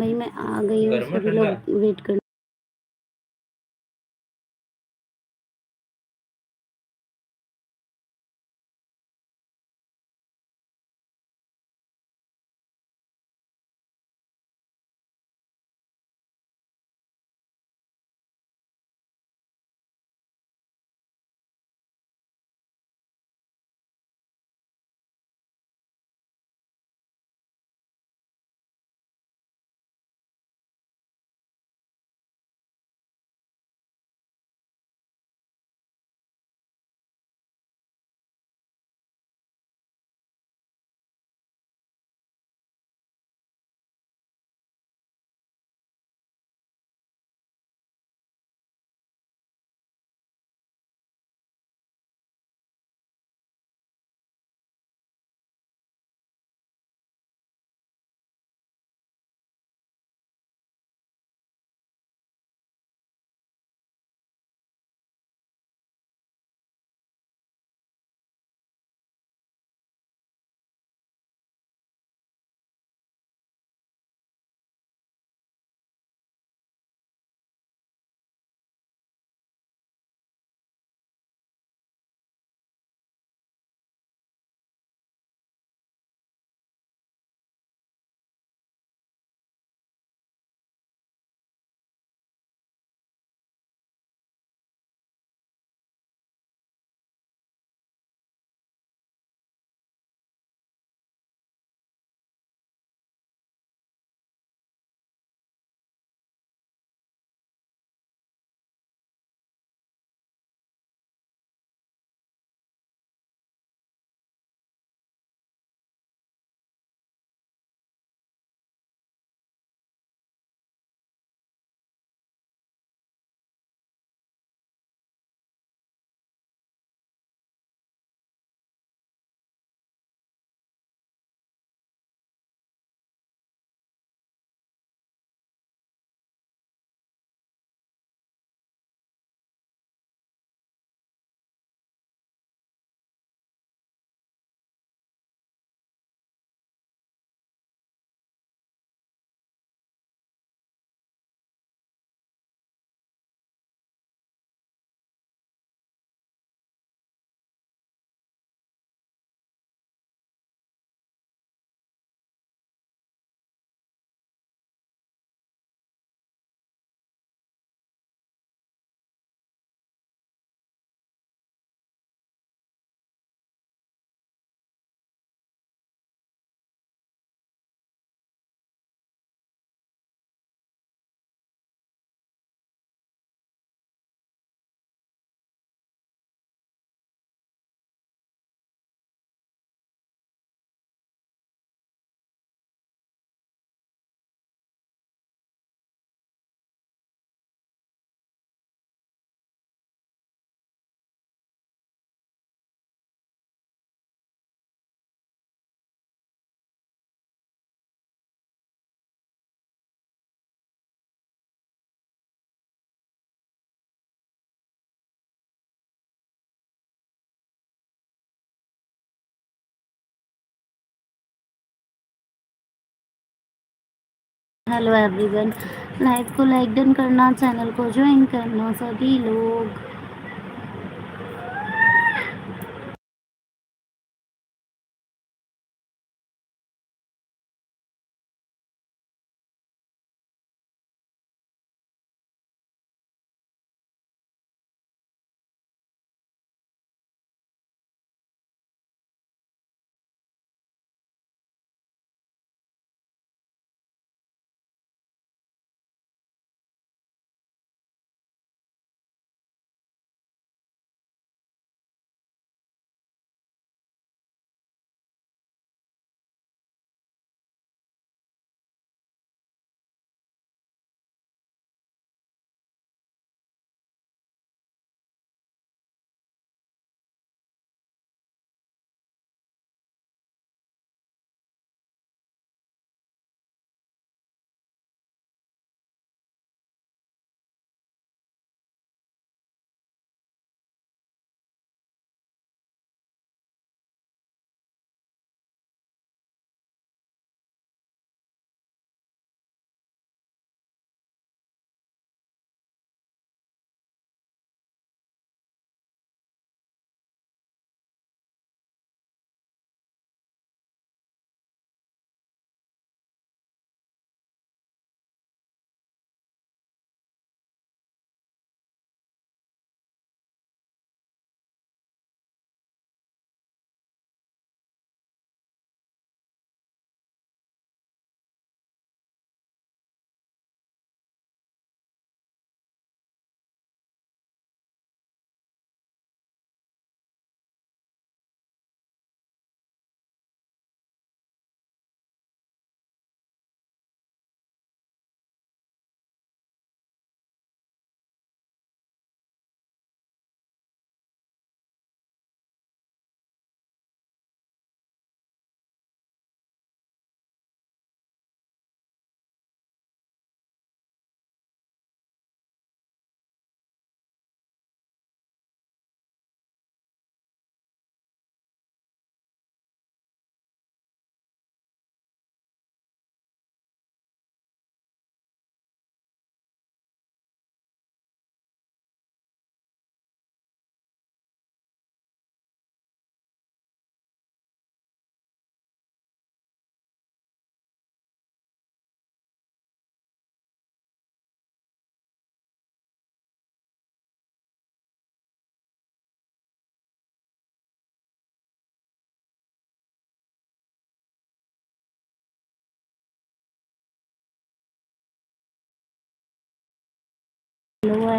भाई मैं आ गई हूँ, गर्म है सभी ठंडा? लोग वेट कर। हेलो एवरीवन, लाइव को लाइक डन करना, चैनल को ज्वाइन करना सभी लोग।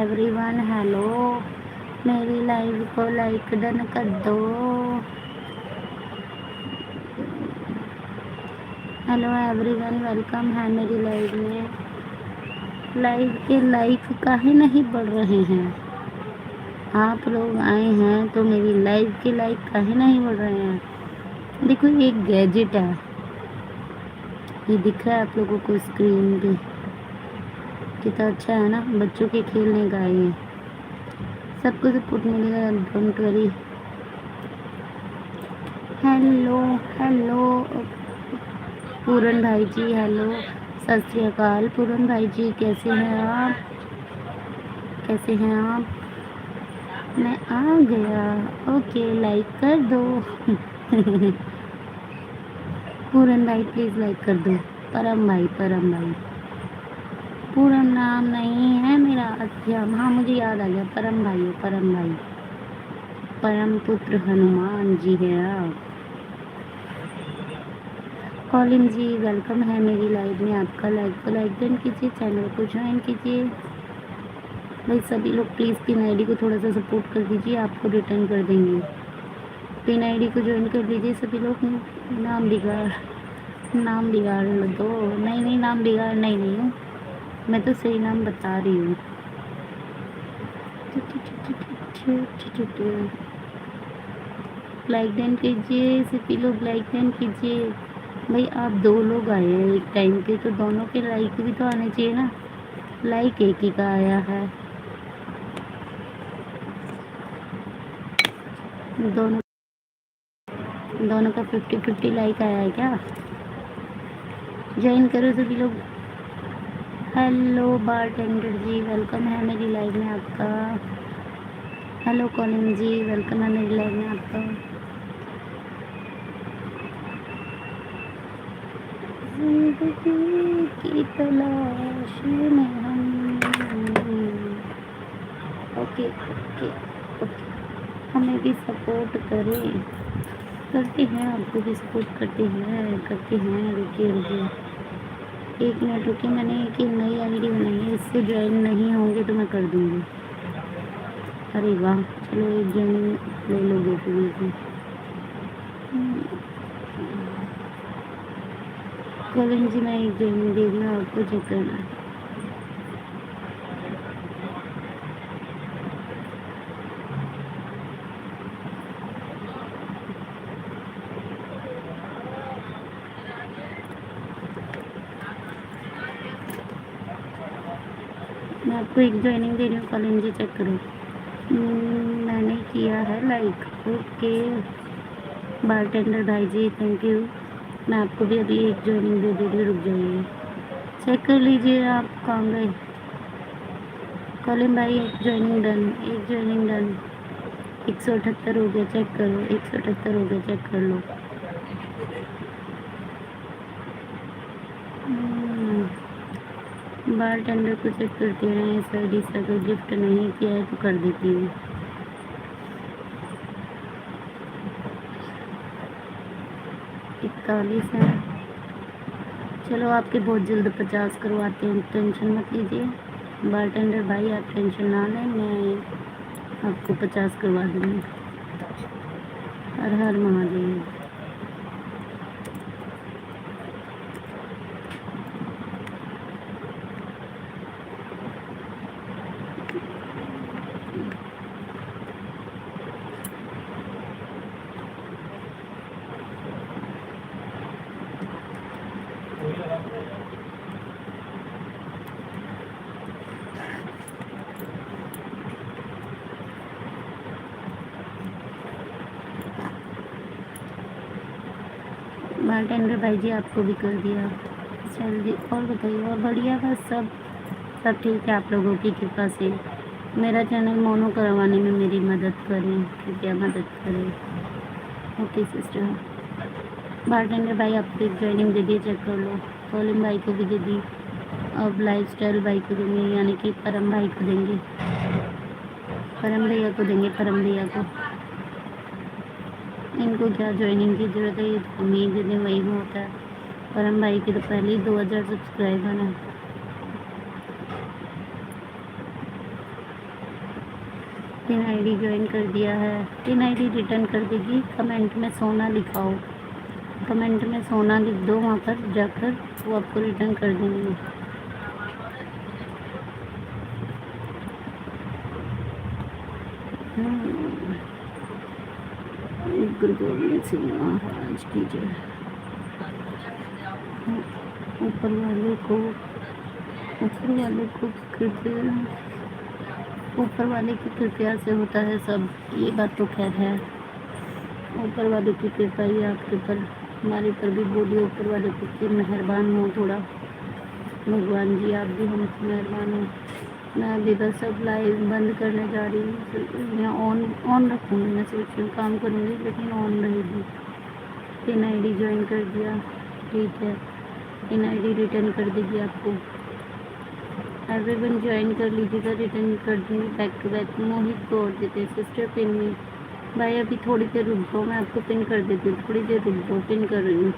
एवरीवन, हेलो, मेरी लाइव को लाइक डन कर दो। हेलो एवरीवन, वेलकम है मेरी लाइव में। लाइव के लाइक काहे नहीं बढ़ रहे हैं? आप लोग आए हैं तो मेरी लाइव के लाइक काहे नहीं बढ़ रहे हैं? देखो एक गैजेट है, ये दिख रहा है आप लोगों को स्क्रीन पे, कितना अच्छा है ना, बच्चों के खेलने का है ये। सबको सपोर्ट मिलेगा, डोंट वरी। हेलो हेलो पूरन भाई जी, हेलो, सत श्री अकाल पूरन भाई जी, कैसे हैं आप? कैसे हैं आप? मैं आ गया, ओके लाइक कर दो। पूरन भाई प्लीज़ लाइक कर दो। परम भाई, परम भाई, पूरा नाम नहीं है मेरा। अच्छा हाँ, मुझे याद आ गया, परम भाई हो, परम भाई, परम पुत्र हनुमान जी है आप। कॉलिन जी वेलकम है मेरी लाइव में आपका। लाइक को लाइक डन कीजिए, चैनल को ज्वाइन कीजिए भाई। सभी लोग प्लीज़ पिन आईडी को थोड़ा सा सपोर्ट कर दीजिए, आपको रिटर्न कर देंगे। पिन आईडी को ज्वाइन कर लीजिए सभी लोग। नाम बिगाड़ दो। नहीं नहीं, नाम बिगाड़ नहीं हूँ मैं, तो सही नाम बता रही हूँ। लाइक डन कीजिए सभी लोग, लाइक डन कीजिए भाई। आप 2 लोग आए हैं एक टाइम पे, तो दोनों के लाइक भी तो आने चाहिए ना। लाइक एक ही का आया है, दोनों का 50-50 लाइक आया है क्या? ज्वाइन करो सभी लोग। हेलो बारटेंडर जी, वेलकम है मेरी लाइव में आपका। हेलो कॉलिन जी, वेलकम है मेरी लाइव में आपका। जिंदगी की तलाश में हम, ओके ओके ओके, हमें भी सपोर्ट करें, करते हैं, आपको भी सपोर्ट करते हैं। रुकिए 1 मिनट रुकिए, मैंने एक नई आईडी बनाई है, इससे ज्वाइन नहीं होंगे तो मैं कर दूँगी। अरे वाह, चलो एक ज्वाइन ले लोगे तो। कॉलिन जी मैं एक ज्वाइन दे रही हूँ, आपको चेक करना है। मैं आपको एक ज्वाइनिंग दे रही हूँ, कॉलिन जी चेक करो। मैंने किया है लाइक, ओके बारटेंडर भाई जी, थैंक यू। मैं आपको भी अभी एक ज्वाइनिंग दे रही हूँ, रुक जाइए, चेक कर लीजिए आप कहाँ गए। कॉलिन भाई एक ज्वाइनिंग डन, 178 हो गया, चेक करो, 178 हो गया, चेक कर लो। बारटेंडर को चेक करते हैं, इस आईडी से अगर गिफ्ट नहीं किया है तो कर देती हूँ। इकतालीस है, चलो आपके बहुत जल्द 50 करवाते हैं, टेंशन मत लीजिए बारटेंडर भाई, आप टेंशन ना लें, मैं आपको 50 करवा दूँगी। हर हर महादेव। बारटेंडर भाई जी आपको भी कर दिया, चलिए और बताइए, और बढ़िया, बस सब ठीक है आप लोगों की कृपा से। मेरा चैनल मोनो करवाने में मेरी मदद करें, कृपया मदद करें। Okay sister. बारटेंडर भाई आपको एक ज्वाइनिंग दे दिए, चेक कर लो। कॉलिन भाई को भी दे दी, अब लाइफस्टाइल भाई को देंगे, यानी कि परम भाई को देंगे, परम भैया को देंगे, परम भैया को। इनको क्या ज्वाइनिंग की ज़रूरत है, ये तो उम्मीद देने वही में होता है। परम भाई के तो पहले ही 2000 सब्सक्राइबर हैं। पिन आईडी ज्वाइन कर दिया है। पिन आईडी रिटर्न कर देगी। कमेंट में सोना लिखाओ, कमेंट में सोना लिख दो, वहाँ पर जाकर वो आपको रिटर्न कर देंगे। गुरु गोविंद सिंह महाराज की जय। ऊपर वाले को कृपया, ऊपर वाले की कृपया से होता है सब, ये बात तो खैर है। ऊपर वाले की कृपा ही आपके पर, हमारे पर भी बोलिए ऊपर वाले को मेहरबान हो थोड़ा। भगवान जी आप भी हम मेहरबान हो। मैं अभी बस सब लाइव बंद करने जा रही हूँ। मैं ऑन रखूँगी, मैं सोच रही हूँ काम करूँगी लेकिन ऑन रहेगी। पिन आईडी ज्वाइन कर दिया, ठीक है। पिन आईडी रिटर्न कर देगी आपको। एवरीवन ज्वाइन कर लीजिएगा, रिटर्न कर दूँगी बैक टू बैक। मोहित को और देते सिस्टर पिन में। भाई अभी थोड़ी देर रुक जाओ, मैं आपको पिन कर देती हूँ, थोड़ी देर रुक जाओ, पिन कर रही हूँ।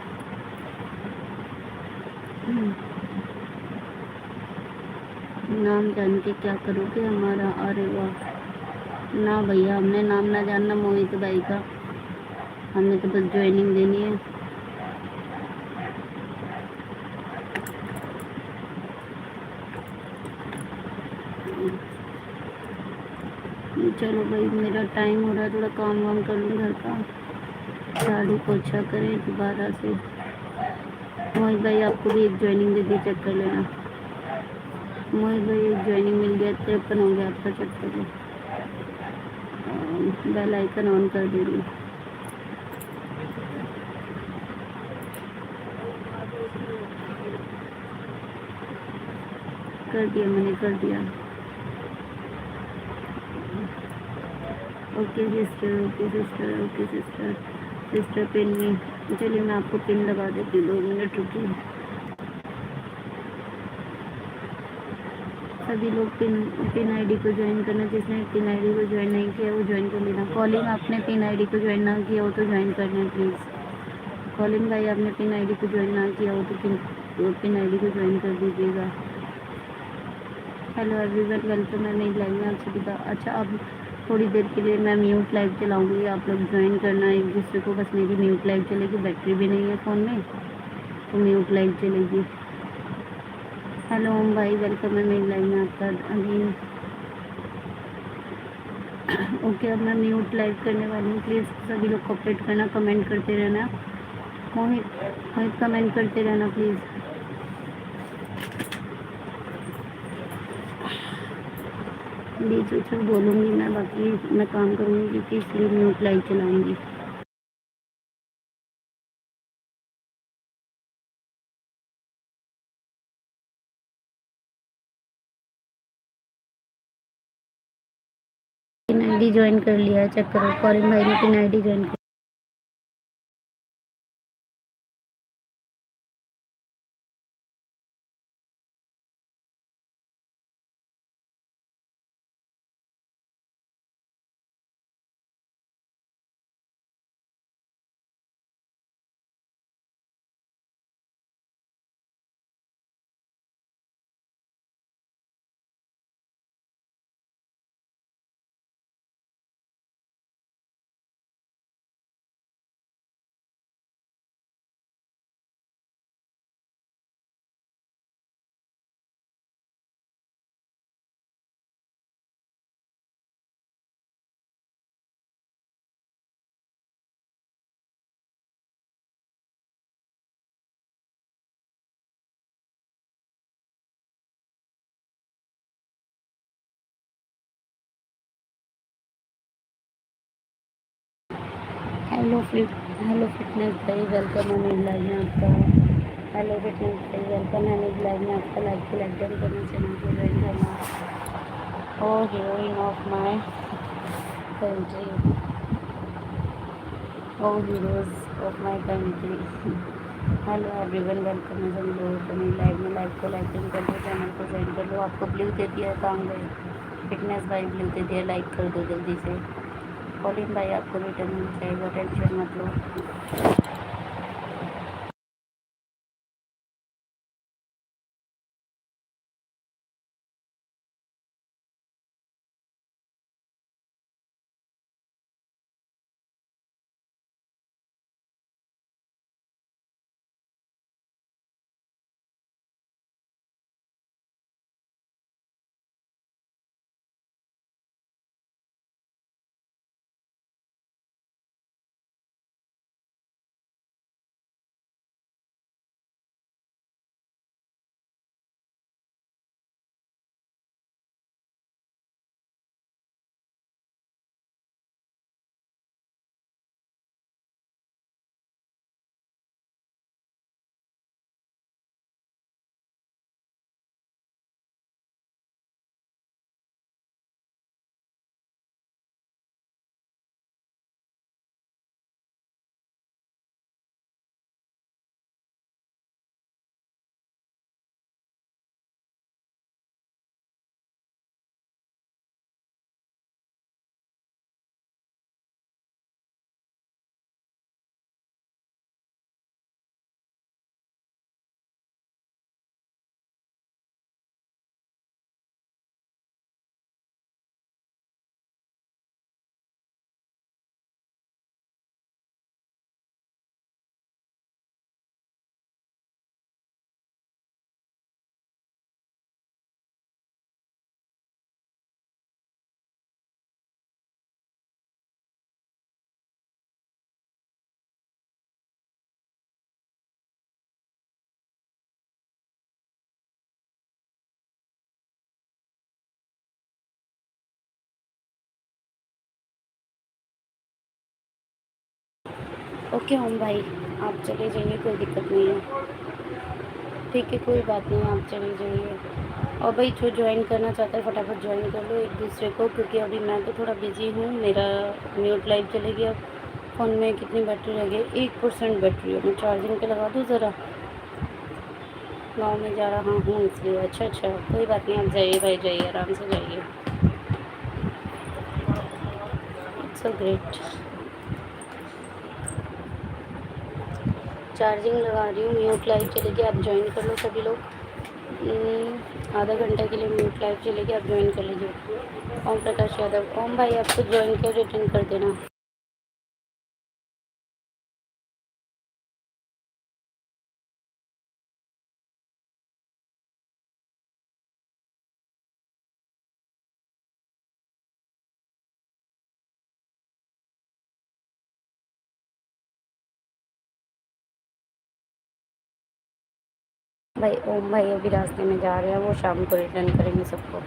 नाम जान के क्या करोगे हमारा? अरे वाह, ना भैया हमने नाम ना जानना मोहित भाई का, हमने तो बस ज्वाइनिंग देनी है। चलो भाई मेरा टाइम हो रहा है, थोड़ा काम वाम कर लूँ घर का, झाड़ू पोछा करें दोबारा से। मोहित भाई आपको भी एक ज्वाइनिंग दे दी, चेक कर लेना। मोहित भाई एक ज्वाइनिंग मिल गया, 53 हो गया आपका, चेक कर लो। बेल आइकन ऑन कर दे रही। कर दिया मैंने, कर दिया। Okay sister, okay sister, okay sister, sister pin में। चलिए मैं आपको पिन लगा देती हूँ, 2 मिनट रुकिए। सभी लोग पिन आईडी को ज्वाइन करना, जिसने पिन आईडी को ज्वाइन नहीं किया वो ज्वाइन कर लेना। कॉलिंग आपने पिन आईडी को ज्वाइन ना किया हो तो ज्वाइन करना प्लीज़। कॉलिंग भाई आपने पिन आईडी को ज्वाइन ना किया हो तो पिन आईडी को ज्वाइन कर दीजिएगा। Hello everyone, welcome. मैं नहीं लाइव में आप सभी का। अच्छा अब थोड़ी देर के लिए मैं म्यूट लाइव चलाऊँगी, आप लोग ज्वाइन करना एक दूसरे को। बस मेरी म्यूट लाइव चलेगी, बैटरी भी नहीं है फ़ोन में तो म्यूट लाइव चलेगी। हेलो ओम भाई, वेलकम है मेरी लाइव में आपका अगेन। ओके अब मैं म्यूट लाइव करने वाली हूँ, प्लीज़ सभी लोग कोऑपरेट करना, कमेंट करते रहना। मोहित कमेंट करते रहना प्लीज़। बीच बीच में बोलूँगी मैं, बाकी मैं काम करूँगी क्योंकि इसलिए म्यूट लाइव चलाऊँगी। पिन आईडी ज्वाइन कर लिया है, चेक करो। कॉलिंग भाई ने पिन आईडी ज्वाइन कर हेलो फिटनेस भाई, वेलकम है मेरी लाइव में आपका। हेलो फिटनेस भाई, वेलकम है मेरी लाइव में आपका। लाइव को लाइक डन करना, चैनल को ज्वाइन करना। और heroine of my country, o heroes of my country. Hello everyone, welcome है सभी लोगों को मेरी लाइव में। लाइव को लाइक डन कर दो, चैनल को ज्वाइन कर लो। आपको ब्लू दे दिया है, काम गए। फिटनेस भाई ब्लू दे दिया, लाइक कर दो जल्दी से। कॉलिंग भाई आपको रिटर्न मिल जाएगा, टेंशन मत लो। ओके ओम भाई, आप चले जाइए, कोई दिक्कत नहीं है। ठीक है, कोई बात नहीं, आप चले जाइए। और भाई जो ज्वाइन करना चाहता है फटाफट ज्वाइन कर लो एक दूसरे को, क्योंकि अभी मैं तो थोड़ा बिजी हूँ। मेरा म्यूट लाइव चलेगी। अब फ़ोन में कितनी बैटरी रह गई? 1% बैटरी है। मैं चार्जिंग पे लगा दूँ ज़रा। गाँव में जा रहा हूँ इसलिए। अच्छा अच्छा, कोई बात नहीं, आप जाइए भाई, जाइए, आराम से जाइए। It's so great. चार्जिंग लगा रही हूँ, म्यूट लाइव चलेगी, आप ज्वाइन कर लो सभी लोग। आधा घंटे के लिए म्यूट लाइव चलेगी, आप ज्वाइन कर लीजिए। ओम प्रकाश यादव, ओम भाई आपको ज्वाइन किया, रिटर्न कर देना। भाई ओम भाई अभी रास्ते में जा रहे हैं, वो शाम को रिटर्न करेंगे सबको।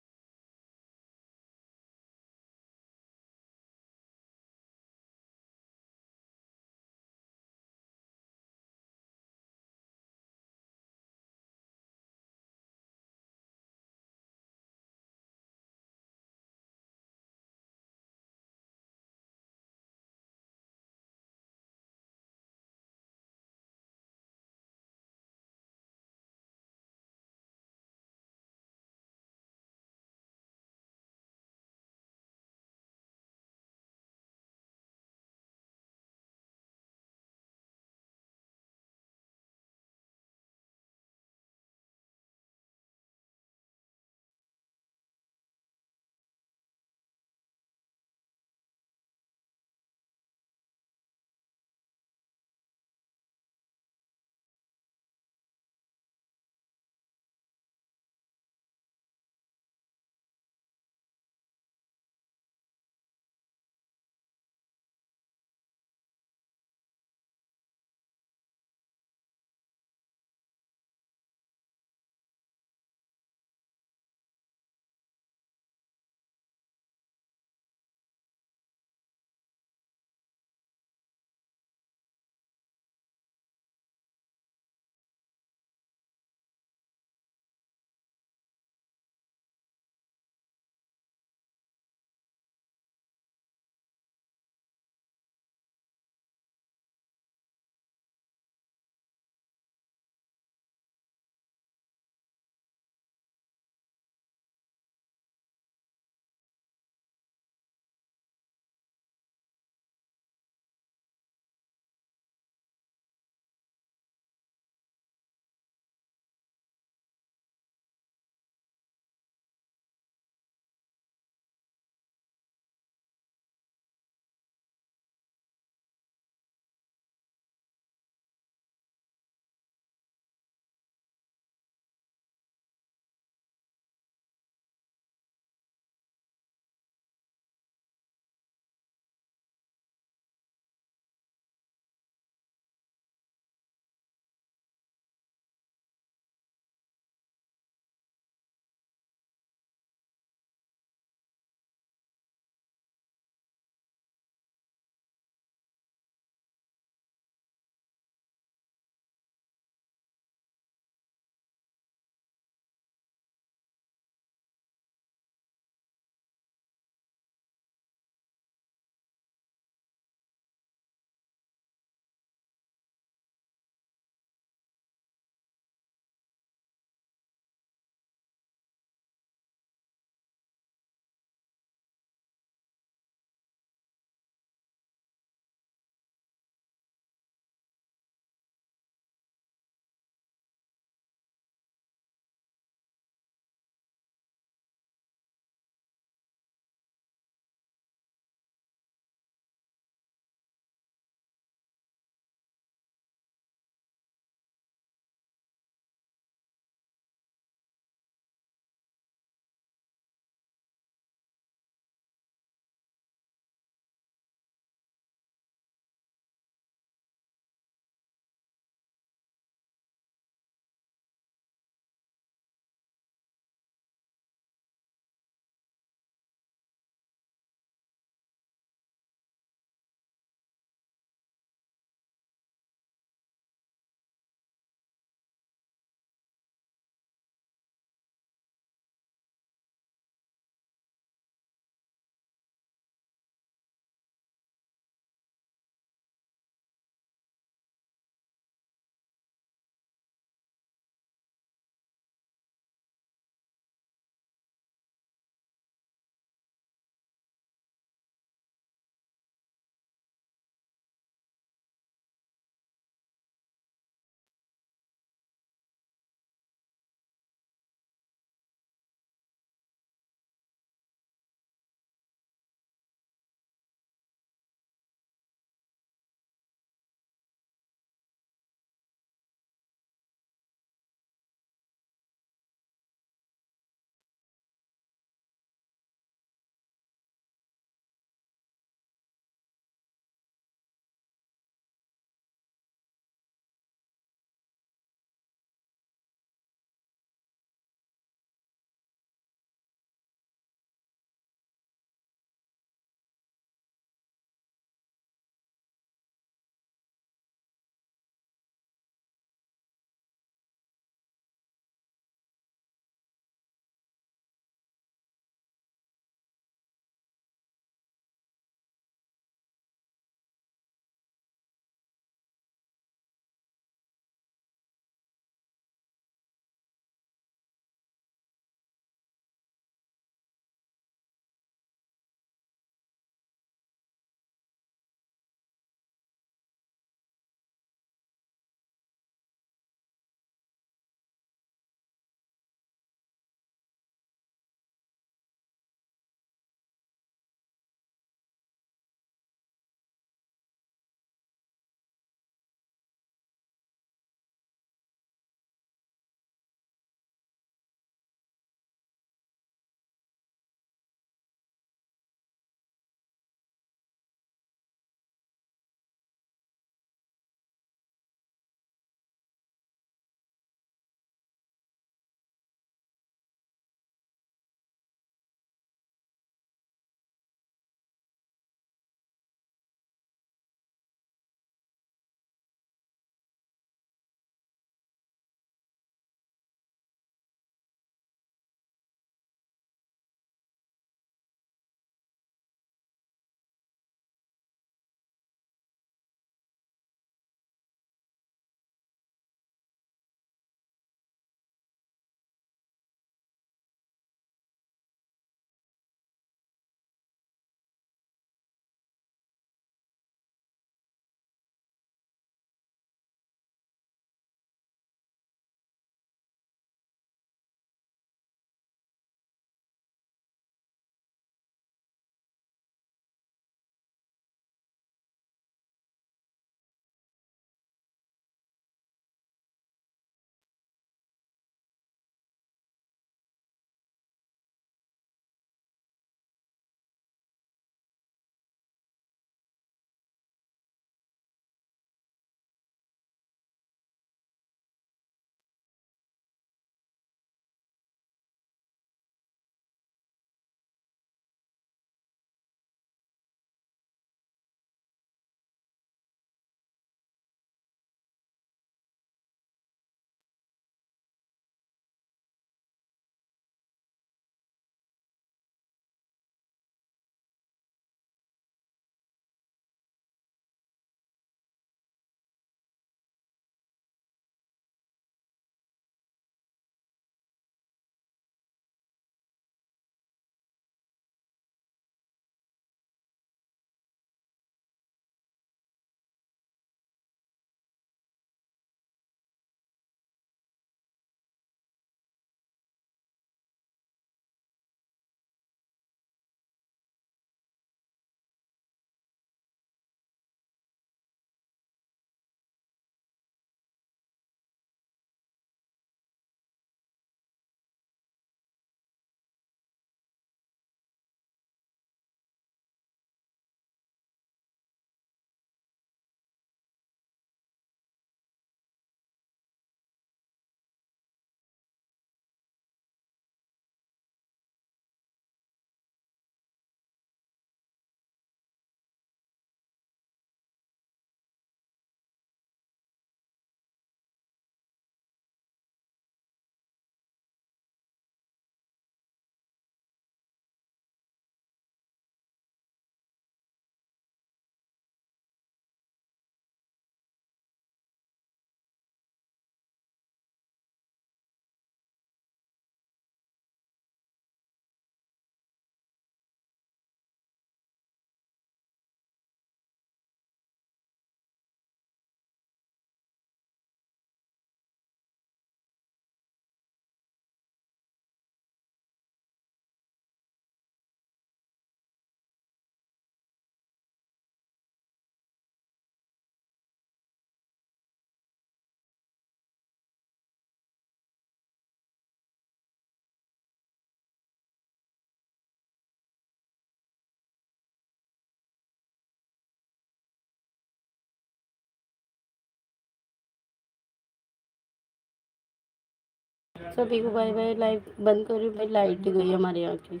सभी को बाय बाय। लाइट बंद करी भाई, लाइट गई हमारे यहाँ की।